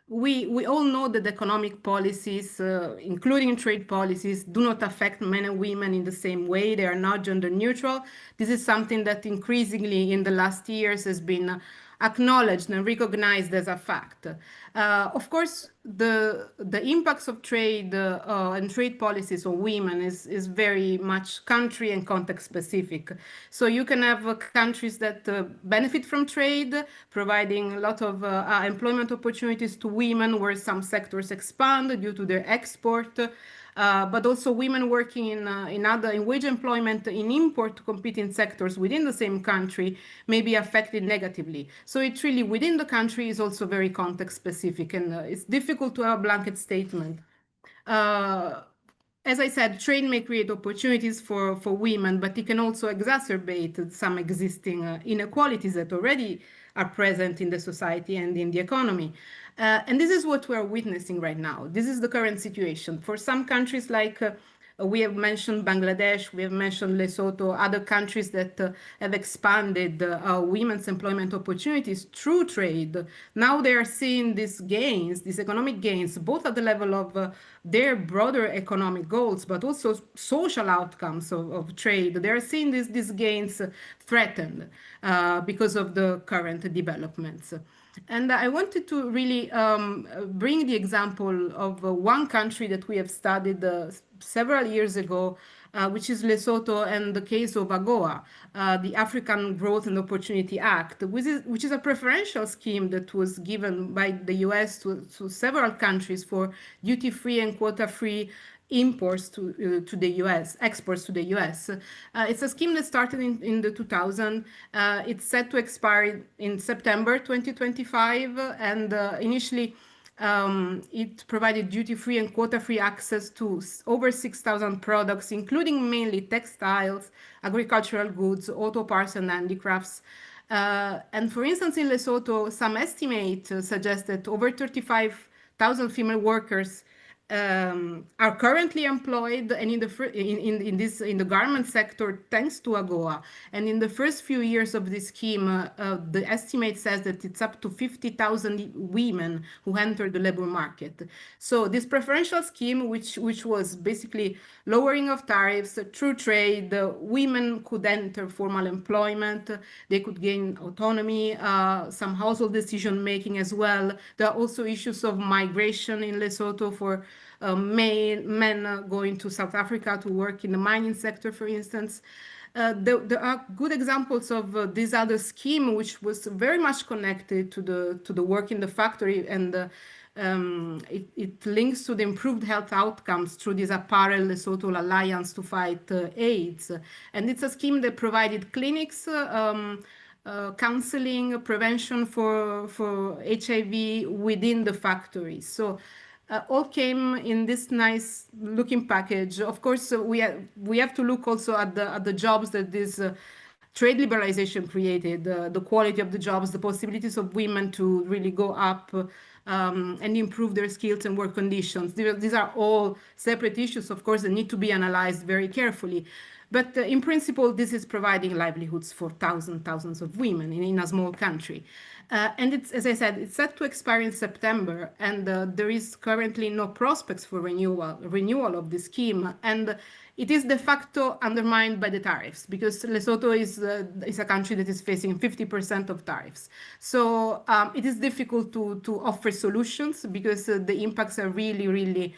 we all know that economic policies, including trade policies, do not affect men and women in the same way. They are not gender neutral. This is something that increasingly in the last years has been acknowledged and recognized as a fact. Of course, the impacts of trade and trade policies on women is very much country and context specific. So you can have countries that benefit from trade, providing a lot of employment opportunities to women, where some sectors expand due to their export. But also women working in wage employment in import competing sectors within the same country may be affected negatively. So it's really within the country is also very context specific, and it's difficult to have a blanket statement. As I said, trade may create opportunities for women, but it can also exacerbate some existing inequalities that already are present in the society and in the economy. And this is what we're witnessing right now. This is the current situation. For some countries like we have mentioned Bangladesh, we have mentioned Lesotho, other countries that have expanded women's employment opportunities through trade. Now they are seeing these gains, these economic gains, both at the level of their broader economic goals, but also social outcomes of trade. They are seeing these gains threatened because of the current developments. And I wanted to really bring the example of one country that we have studied several years ago, which is Lesotho, and the case of AGOA, the African Growth and Opportunity Act, which is a preferential scheme that was given by the US to several countries for duty-free and quota-free imports to the US, exports to the US. It's a scheme that started in the 2000s. It's set to expire in September 2025, and initially it provided duty-free and quota-free access to over 6,000 products, including mainly textiles, agricultural goods, auto parts, and handicrafts. And for instance, in Lesotho, some estimates suggest that over 35,000 female workers are currently employed and in the garment sector thanks to AGOA. And in the first few years of this scheme, the estimate says that it's up to 50,000 women who entered the labor market. So this preferential scheme, which was basically lowering of tariffs through trade, women could enter formal employment, they could gain autonomy, some household decision making as well. There are also issues of migration in Lesotho for men going to South Africa to work in the mining sector, for instance. There are good examples of this other scheme, which was very much connected to the work in the factory, and it links to the improved health outcomes through this apparel Lesotho Alliance to fight AIDS. And it's a scheme that provided clinics, counseling, prevention for HIV within the factories. So all came in this nice looking package. Of course, we have to look also at the jobs that this trade liberalization created, the quality of the jobs, the possibilities of women to really go up and improve their skills and work conditions. These are all separate issues, of course, that need to be analyzed very carefully. But in principle, this is providing livelihoods for thousands of women in a small country. And it's, as I said, it's set to expire in September, and there is currently no prospects for renewal of the scheme. And it is de facto undermined by the tariffs, because Lesotho is a country that is facing 50% of tariffs. So it is difficult to offer solutions, because the impacts are really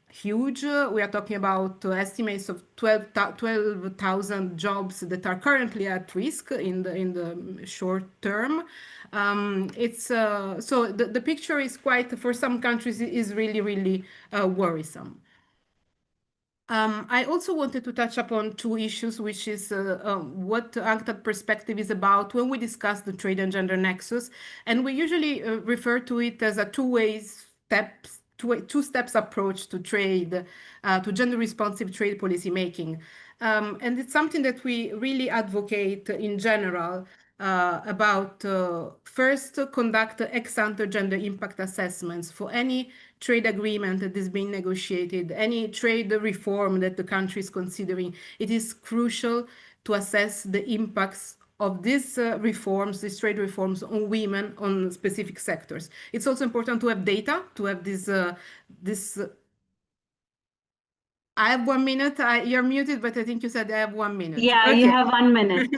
huge. We are talking about estimates of 12,000 jobs that are currently at risk in the short term. So the picture is quite, for some countries, is really worrisome. I also wanted to touch upon two issues, which is what UNCTAD perspective is about when we discuss the trade and gender nexus. And we usually refer to it as a two-steps approach to trade, to gender responsive trade policy making. And it's something that we really advocate in general about first conduct ex-ante gender impact assessments for any trade agreement that is being negotiated, any trade reform that the country is considering. It is crucial to assess the impacts of these reforms, these trade reforms on women on specific sectors. It's also important to have data, to have this. I have 1 minute. You're muted, but I think you said I have 1 minute. Yeah, okay. You have 1 minute.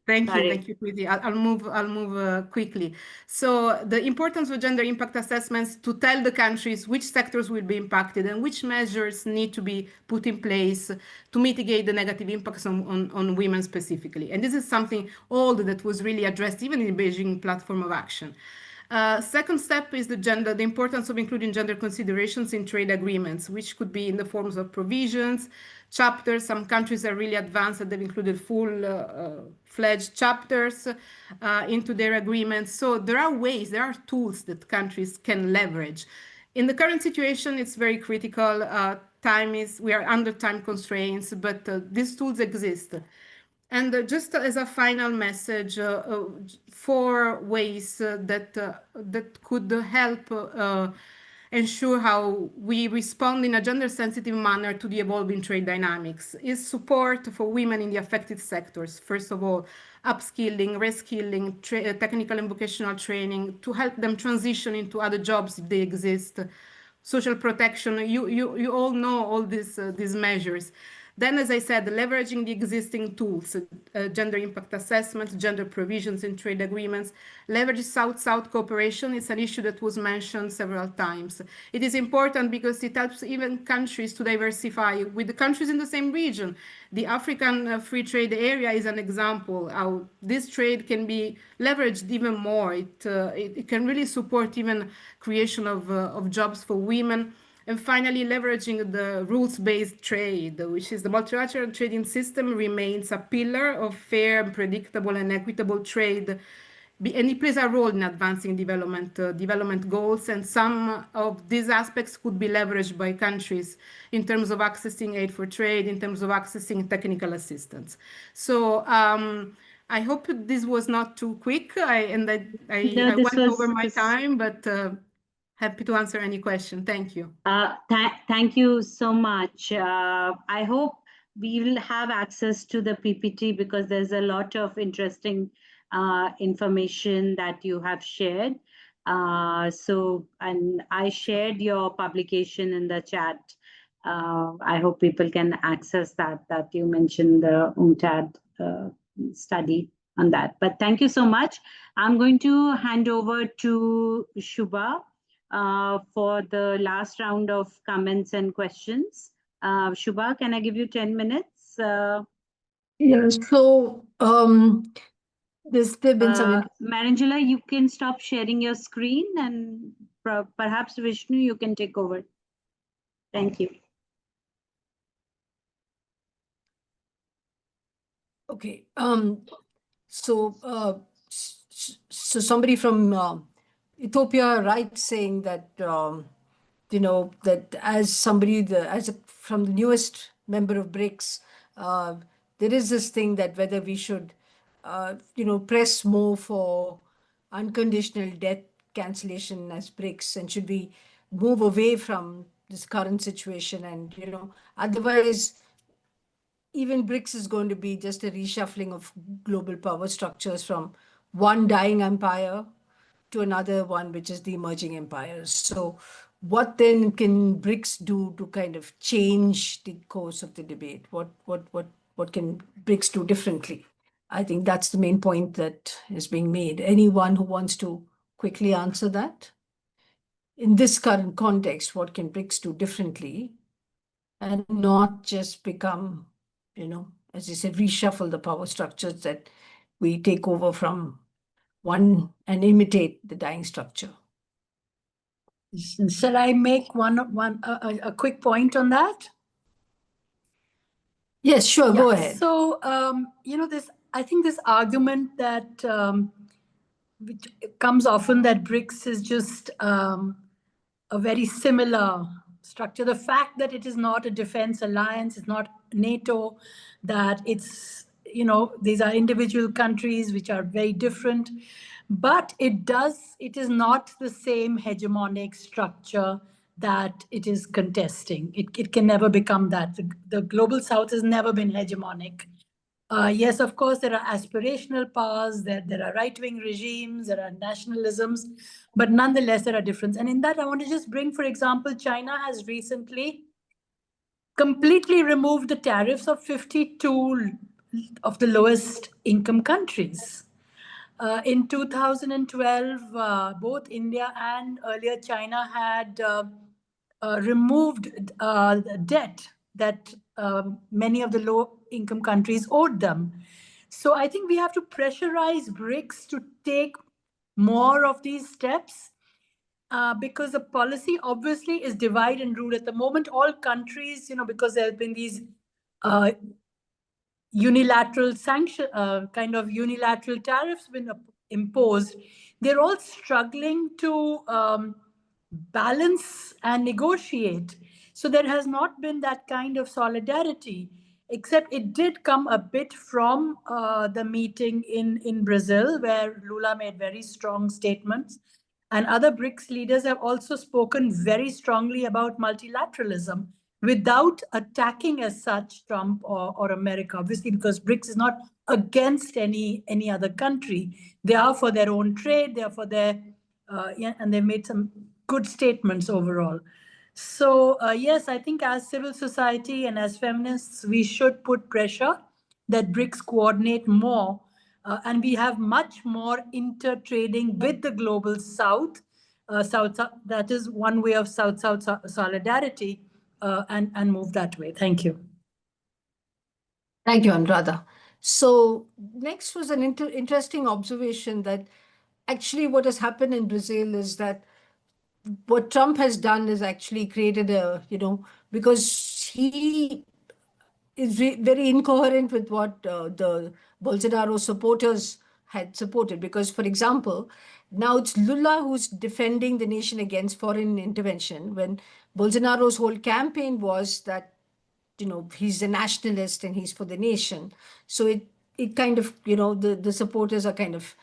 Thank you, Sorry. Priti. I'll move quickly. So the importance of gender impact assessments to tell the countries which sectors will be impacted and which measures need to be put in place to mitigate the negative impacts on women specifically. And this is something old that was really addressed even in the Beijing Platform of Action. Second step is the importance of including gender considerations in trade agreements, which could be in the forms of provisions, chapters. Some countries are really advanced and they've included full-fledged chapters into their agreements. So there are tools that countries can leverage. In the current situation, it's very critical. We are under time constraints, but these tools exist. And just as a final message, 4 ways that could help ensure how we respond in a gender-sensitive manner to the evolving trade dynamics is support for women in the affected sectors. First of all, upskilling, reskilling, technical and vocational training to help them transition into other jobs if they exist. Social protection, you all know all these measures. Then, as I said, leveraging the existing tools, gender impact assessments, gender provisions in trade agreements, leverage South-South cooperation is an issue that was mentioned several times. It is important because it helps even countries to diversify with the countries in the same region. The African Free Trade Area is an example how this trade can be leveraged even more. It can really support even creation of jobs for women. And finally, leveraging the rules-based trade, which is the multilateral trading system remains a pillar of fair, predictable, and equitable trade. And it plays a role in advancing development goals. And some of these aspects could be leveraged by countries in terms of accessing aid for trade, in terms of accessing technical assistance. So I hope this was not too quick. I went over my time, but happy to answer any question. Thank you. Thank you so much. I hope we will have access to the PPT because there's a lot of interesting information that you have shared. And I shared your publication in the chat. I hope people can access that you mentioned the UNCTAD study on that. But thank you so much. I'm going to hand over to Shubha for the last round of comments and questions. Shubha, can I give you 10 minutes? Yeah, so there's been some... Mariangela, you can stop sharing your screen and perhaps Vishnu, you can take over. Thank you. Okay, so somebody from Ethiopia writes saying that that as somebody from the newest member of BRICS, there is this thing that whether we should press more for unconditional debt cancellation as BRICS, and should we move away from this current situation, and otherwise even BRICS is going to be just a reshuffling of global power structures from one dying empire to another one, which is the emerging empires. So what then can BRICS do to kind of change the course of the debate? What can BRICS do differently? I think that's the main point that is being made. Anyone who wants to quickly answer that? In this current context, what can BRICS do differently and not just become, as you said, reshuffle the power structures that we take over from one and imitate the dying structure? Shall I make a quick point on that? Yes, sure, go ahead. So, I think this argument that which comes often that BRICS is just a very similar structure. The fact that it is not a defense alliance, it's not NATO, that it's, these are individual countries which are very different, but it is not the same hegemonic structure that it is contesting. It can never become that. The Global South has never been hegemonic. Yes, of course, there are aspirational powers, there are right-wing regimes, there are nationalisms, but nonetheless, there are differences. And in that, I want to just bring, for example, China has recently completely removed the tariffs of 52 lowest income countries. In 2012, both India and earlier China had removed debt that many of the low-income countries owed them. So I think we have to pressurize BRICS to take more of these steps because the policy obviously is divide and rule. At the moment, all countries, because there have been these unilateral sanction, kind of unilateral tariffs been imposed, they're all struggling to balance and negotiate. So there has not been that kind of solidarity, except it did come a bit from the meeting in Brazil, where Lula made very strong statements. And other BRICS leaders have also spoken very strongly about multilateralism without attacking as such Trump or America, obviously, because BRICS is not against any other country. They are for their own trade, they are for their, and they've made some good statements overall. So yes, I think as civil society and as feminists, we should put pressure that BRICS coordinate more and we have much more inter-trading with the global South. That is one way of South-South solidarity and move that way. Thank you. Thank you, Anuradha. So next was an interesting observation that actually what has happened in Brazil is that what Trump has done is actually created a, because he is very incoherent with what the Bolsonaro supporters had supported. Because, for example, now it's Lula who's defending the nation against foreign intervention, when Bolsonaro's whole campaign was that, he's a nationalist and he's for the nation. So it kind of, the supporters are kind of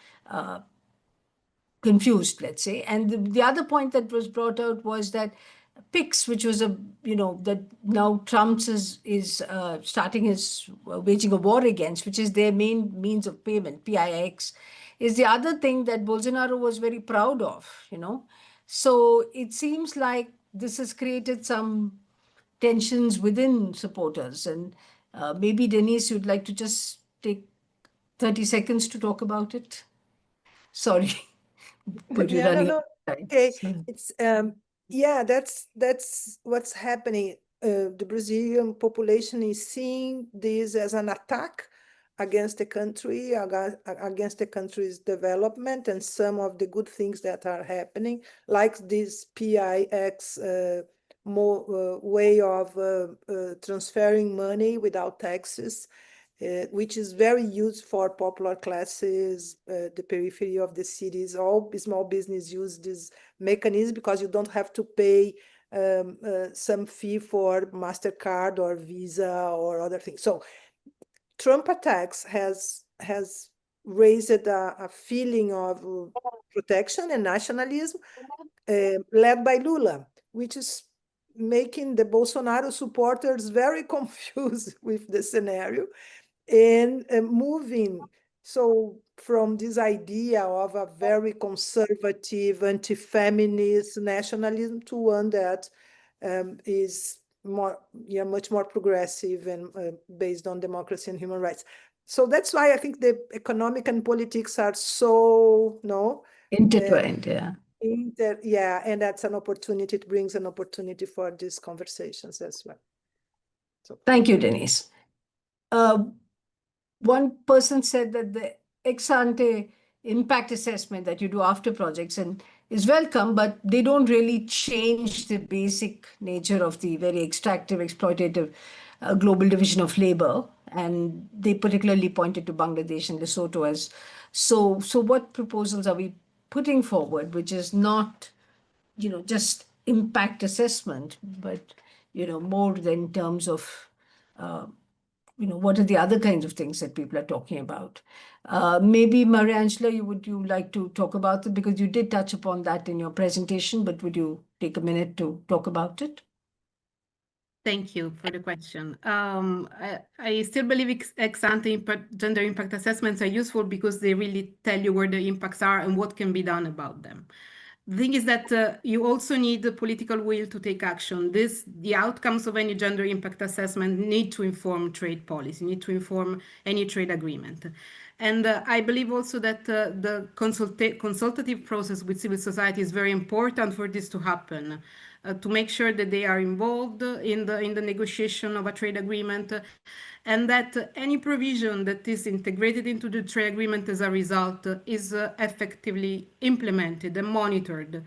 confused, let's say. And the other point that was brought out was that PIX, which was that now Trump's is starting his waging a war against, which is their main means of payment, PIX, is the other thing that Bolsonaro was very proud of, So it seems like this has created some tensions within supporters. And maybe, Denise, you'd like to just take 30 seconds to talk about it? Sorry. But you're running out of time. Okay, So- it's that's what's happening. The Brazilian population is seeing this as an attack against the country, against the country's development, and some of the good things that are happening, like this PIX way of transferring money without taxes. Which is very used for popular classes, the periphery of the cities. All small business use this mechanism because you don't have to pay some fee for MasterCard or Visa or other things. So Trump attacks has raised a feeling of protection and nationalism led by Lula, which is making the Bolsonaro supporters very confused with the scenario. And moving from this idea of a very conservative, anti-feminist nationalism to one that is much more progressive and based on democracy and human rights. So that's why I think the economic and politics are so intertwined, yeah. And that's an opportunity. It brings an opportunity for these conversations as well. So thank you, Denise. One person said that the ex-ante impact assessment that you do after projects and is welcome, but they don't really change the basic nature of the very extractive, exploitative global division of labor. And they particularly pointed to Bangladesh and Lesotho as so what proposals are we putting forward, which is not just impact assessment, but more than in terms of what are the other kinds of things that people are talking about? Maybe, Mariangela, would you like to talk about it? Because you did touch upon that in your presentation, but would you take a minute to talk about it? Thank you for the question. I still believe ex-ante gender impact assessments are useful because they really tell you where the impacts are and what can be done about them. The thing is that you also need the political will to take action. The outcomes of any gender impact assessment need to inform trade policy, need to inform any trade agreement. And I believe also that the consultative process with civil society is very important for this to happen, to make sure that they are involved in the negotiation of a trade agreement, and that any provision that is integrated into the trade agreement as a result is effectively implemented and monitored.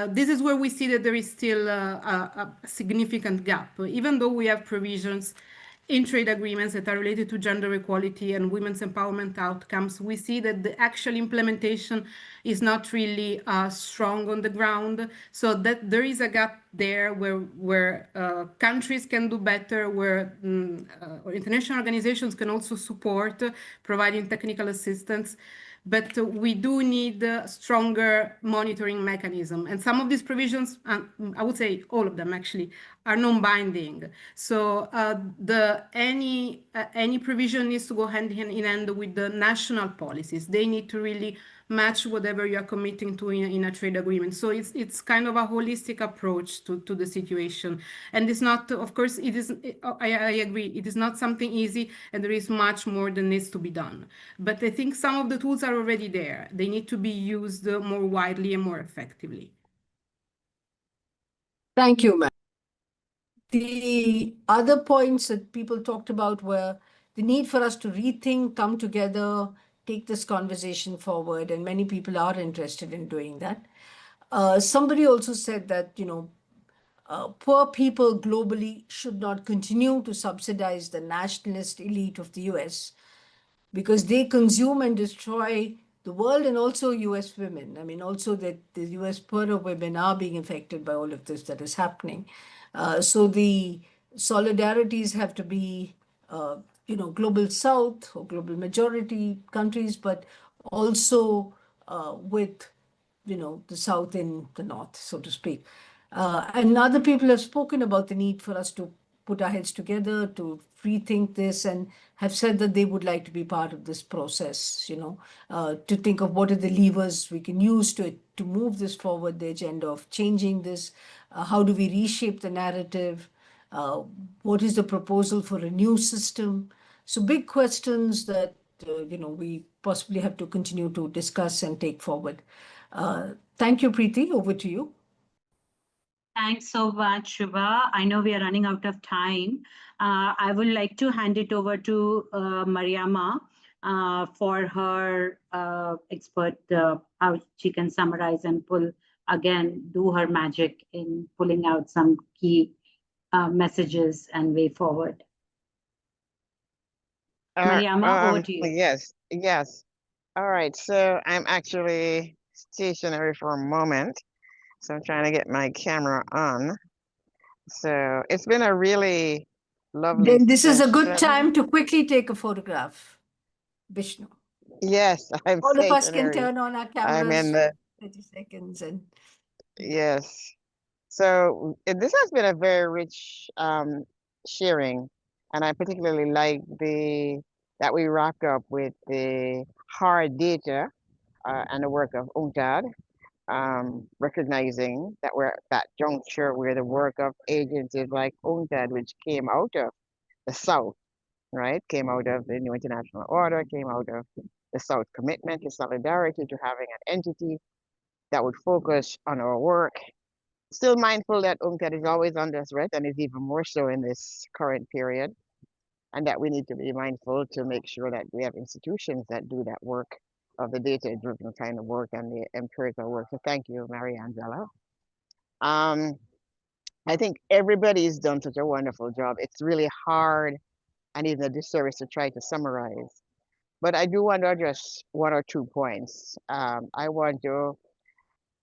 This is where we see that there is still a significant gap. Even though we have provisions in trade agreements that are related to gender equality and women's empowerment outcomes, we see that the actual implementation is not really strong on the ground. So that there is a gap there where countries can do better, where international organizations can also support, providing technical assistance. But we do need a stronger monitoring mechanism. And some of these provisions, I would say all of them actually, are non-binding. So any provision needs to go hand in hand with the national policies. They need to really match whatever you are committing to in a trade agreement. So it's kind of a holistic approach to the situation. And it's not, of course, I agree, it is not something easy, and there is much more that needs to be done. But I think some of the tools are already there. They need to be used more widely and more effectively. Thank you, ma'am. The other points that people talked about were the need for us to rethink, come together, take this conversation forward, and many people are interested in doing that. Somebody also said that, poor people globally should not continue to subsidize the nationalist elite of the US because they consume and destroy the world, and also US women. I mean, also that the US poorer women are being affected by all of this that is happening. So the solidarities have to be, global South or global majority countries, but also with, the South and the North, so to speak. And other people have spoken about the need for us to put our heads together, to rethink this, and have said that they would like to be part of this process, to think of what are the levers we can use to move this forward, the agenda of changing this. How do we reshape the narrative? What is the proposal for a new system? So big questions that, we possibly have to continue to discuss and take forward. Thank you, Priti. Over to you. Thanks so much, Shubha. I know we are running out of time. I would like to hand it over to Mariama for her expert, how she can summarize and do her magic in pulling out some key messages and way forward. Mariama, over to you. Yes. All right, so I'm actually stationary for a moment. So I'm trying to get my camera on. So it's been a really lovely Then this is a good session. time to quickly take a photograph, Vishnu. Yes, I'm All of us can stationary. turn on our I'm cameras in for the 30 seconds. And yes. So this has been a very rich sharing, and I particularly like that we wrap up with the hard data and the work of UNCTAD, recognizing that we're at that juncture where the work of agencies like UNCTAD, which came out of the South, right, came out of the new international order, came out of the South commitment to solidarity, to having an entity that would focus on our work. Still mindful that UNCTAD is always under threat and is even more so in this current period, and that we need to be mindful to make sure that we have institutions that do that work of the data-driven kind of work and the empirical work. So thank you, Mariangela. I think everybody's done such a wonderful job. It's really hard and even a disservice to try to summarize. But I do want to address one or 2 points. I want to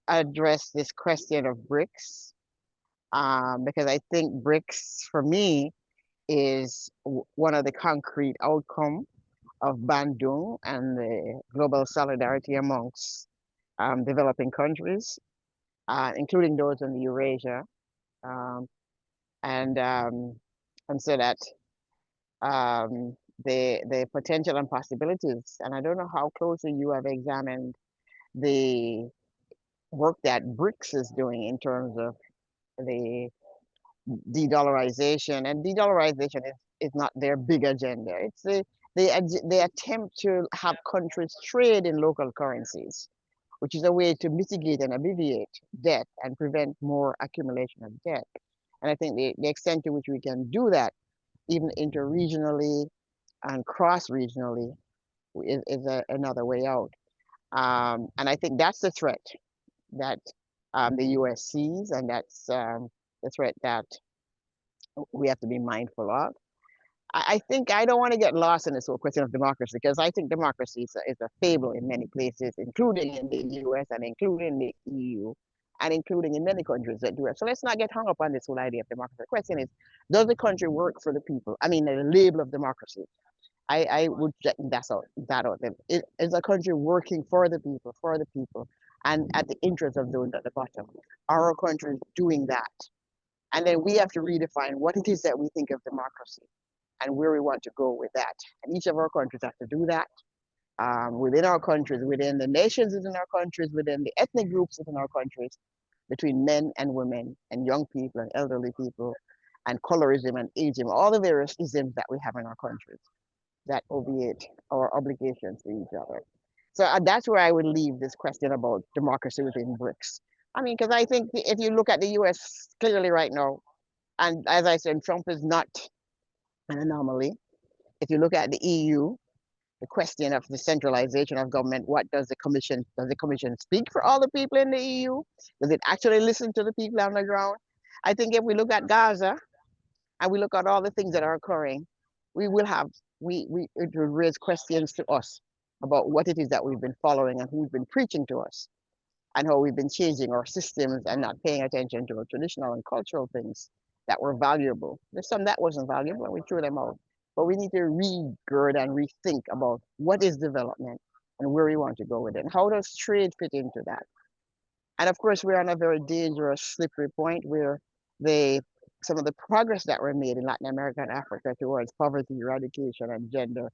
address this question of BRICS, because I think BRICS, for me, is one of the concrete outcomes of Bandung and the global solidarity amongst developing countries, including those in the Eurasia, and so that the potential and possibilities. And I don't know how closely you have examined the work that BRICS is doing in terms of the de-dollarization, and de-dollarization is not their big agenda. It's they attempt to have countries trade in local currencies, which is a way to mitigate and alleviate debt and prevent more accumulation of debt. And I think the extent to which we can do that, even interregionally and cross-regionally, is another way out. And I think that's the threat that the US sees, and that's the threat that we have to be mindful of. I think I don't want to get lost in this whole question of democracy, because I think democracy is a fable in many places, including in the US and including in the EU and including in many countries that do it. So let's not get hung up on this whole idea of democracy. The question is, does the country work for the people? I mean, the label of democracy. I would get that out there. Is a country working for the people, and at the interest of those at the bottom? Are our countries doing that? And then we have to redefine what it is that we think of democracy and where we want to go with that. And each of our countries have to do that within our countries, within the nations within our countries, within the ethnic groups within our countries, between men and women and young people and elderly people and colorism and ageism, all the various isms that we have in our countries that obviate our obligations to each other. So that's where I would leave this question about democracy within BRICS. I mean, because I think if you look at the US clearly right now, and as I said, Trump is not an anomaly. If you look at the EU, the question of the centralization of government, what does the commission speak for all the people in the EU? Does it actually listen to the people on the ground? I think if we look at Gaza and we look at all the things that are occurring, it will raise questions to us about what it is that we've been following and who's been preaching to us, and how we've been changing our systems and not paying attention to our traditional and cultural things that were valuable. There's some that wasn't valuable and we threw them out. But we need to regird and rethink about what is development and where we want to go with it. And how does trade fit into that? And of course, we're on a very dangerous, slippery point where some of the progress that were made in Latin America and Africa towards poverty eradication and gender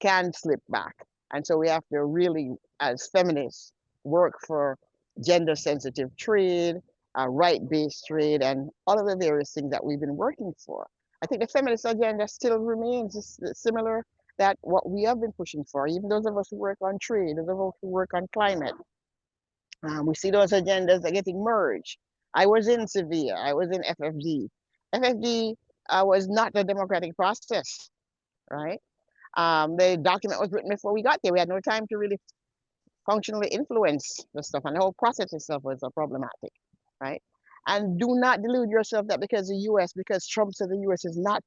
can slip back. And so we have to really, as feminists, work for gender-sensitive trade, right-based trade, and all of the various things that we've been working for. I think the feminist agenda still remains similar that what we have been pushing for, even those of us who work on trade, those of us who work on climate. We see those agendas are getting merged. I was in Sevilla, I was in FFD. FFD was not a democratic process, right? The document was written before we got there. We had no time to really functionally influence the stuff, and the whole process itself was problematic, right? And do not delude yourself that because Trump said the US is not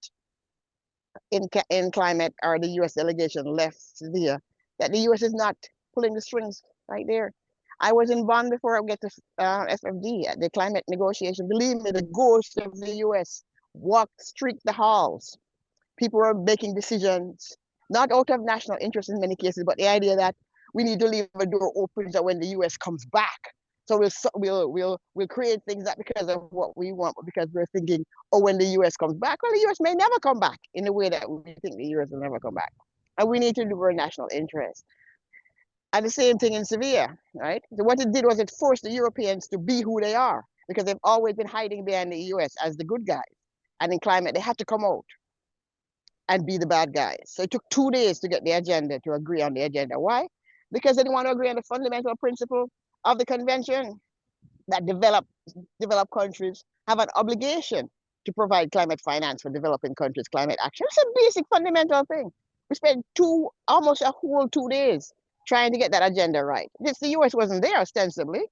in climate, or the US delegation left Sevilla, that the US is not pulling the strings right there. I was in Bonn before I get to FFD at the climate negotiation. Believe me, the ghost of the US streaked the halls. People were making decisions, not out of national interest in many cases, but the idea that we need to leave a door open so when the US comes back. So we'll create things not because of what we want, but because we're thinking, oh, when the US comes back, well, the US may never come back in the way that we think the US will never come back. And we need to do our national interest. And the same thing in Sevilla, right? So what it did was it forced the Europeans to be who they are, because they've always been hiding behind the US as the good guys. And in climate, they had to come out and be the bad guys. So it took 2 days to get the agenda, to agree on the agenda. Why? Because they didn't want to agree on the fundamental principle of the convention that developed countries have an obligation to provide climate finance for developing countries' climate action. It's a basic fundamental thing. We spent almost a whole 2 days trying to get that agenda right. The US wasn't there ostensibly,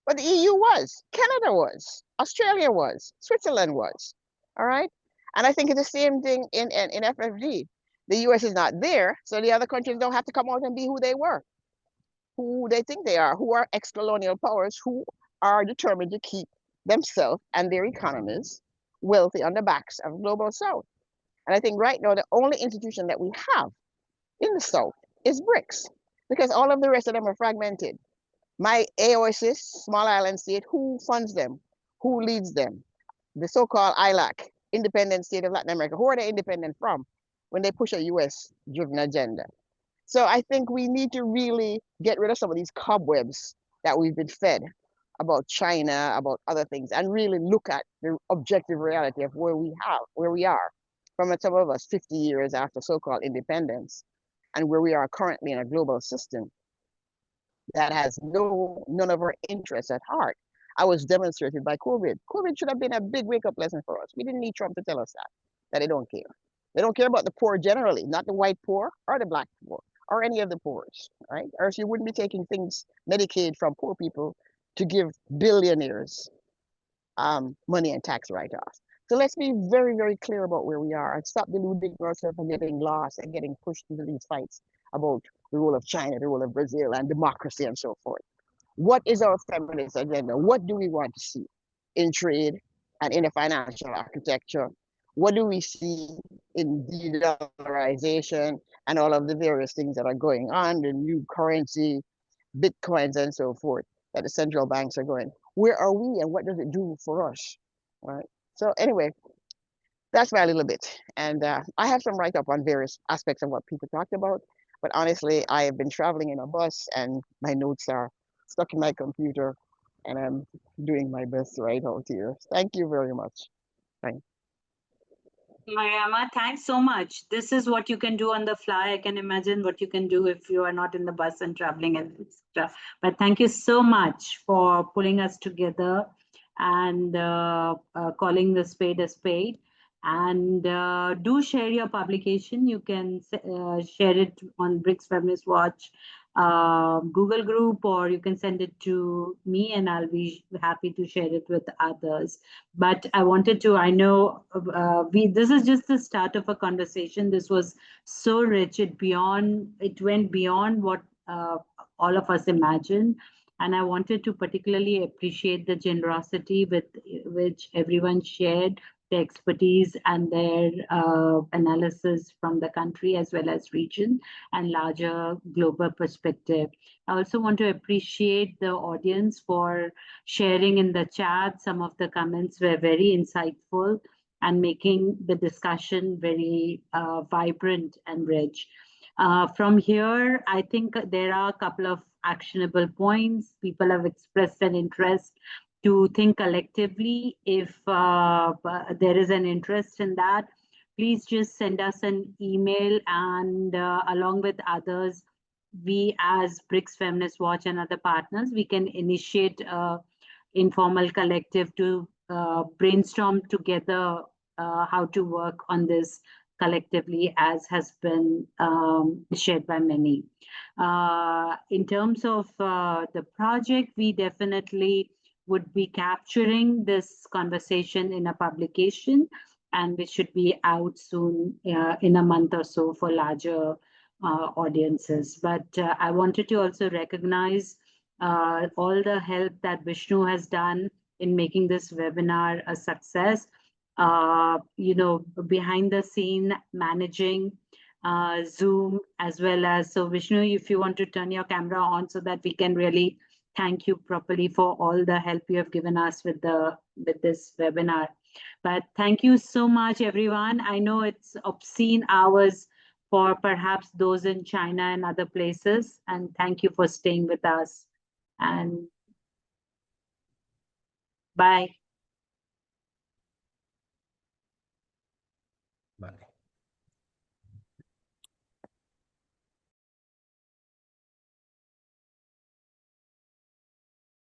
but the EU was, Canada was, Australia was, Switzerland was, all right? And I think it's the same thing in FFD. The US is not there, so the other countries don't have to come out and be who they were, who they think they are, who are ex-colonial powers, who are determined to keep themselves and their economies wealthy on the backs of global South. And I think right now, the only institution that we have in the South is BRICS, because all of the rest of them are fragmented. My AOSIS, small island state, who funds them? Who leads them? The so-called ILAC, independent state of Latin America. Who are they independent from when they push a US-driven agenda? So I think we need to really get rid of some of these cobwebs that we've been fed about China, about other things, and really look at the objective reality of where we are from some of us 50 years after so-called independence, and where we are currently in a global system that has none of our interests at heart. I was demonstrated by COVID. COVID should have been a big wake-up lesson for us. We didn't need Trump to tell us that they don't care. They don't care about the poor generally, not the white poor or the black poor or any of the poors, right? Or else you wouldn't be taking things, Medicaid from poor people to give billionaires money and tax write-offs. So let's be very, very clear about where we are and stop deluding ourselves and getting lost and getting pushed into these fights about the role of China, the role of Brazil, and democracy and so forth. What is our feminist agenda? What do we want to see in trade and in the financial architecture? What do we see in de-dollarization and all of the various things that are going on, the new currency, Bitcoins and so forth, that the central banks are going? Where are we and what does it do for us, right? So anyway, that's my little bit. And I have some write-up on various aspects of what people talked about, but honestly, I have been traveling in a bus and my notes are stuck in my computer and I'm doing my best to write out here. Thank you very much. Thanks. Mariama, thanks so much. This is what you can do on the fly. I can imagine what you can do if you are not in the bus and traveling and stuff. But thank you so much for pulling us together and calling the spade a spade. And do share your publication. You can share it on BRICS Feminist Watch Google group, or you can send it to me and I'll be happy to share it with others. But I wanted to, I know this is just the start of a conversation. This was so rich, it went beyond what all of us imagined. And I wanted to particularly appreciate the generosity with which everyone shared their expertise and their analysis from the country as well as region and larger global perspective. I also want to appreciate the audience for sharing in the chat. Some of the comments were very insightful and making the discussion very vibrant and rich. From here, I think there are a couple of actionable points. People have expressed an interest to think collectively. If there is an interest in that, please just send us an email, and along with others, we as BRICS Feminist Watch and other partners, we can initiate an informal collective to brainstorm together how to work on this collectively, as has been shared by many. In terms of the project, we definitely would be capturing this conversation in a publication, and which should be out soon in a month or so for larger audiences. But I wanted to also recognize all the help that Vishnu has done in making this webinar a success. Behind the scene managing Zoom as well as, so Vishnu, if you want to turn your camera on so that we can really thank you properly for all the help you have given us with this webinar. But thank you so much, everyone. I know it's obscene hours for perhaps those in China and other places, and thank you for staying with us. And bye. Bye.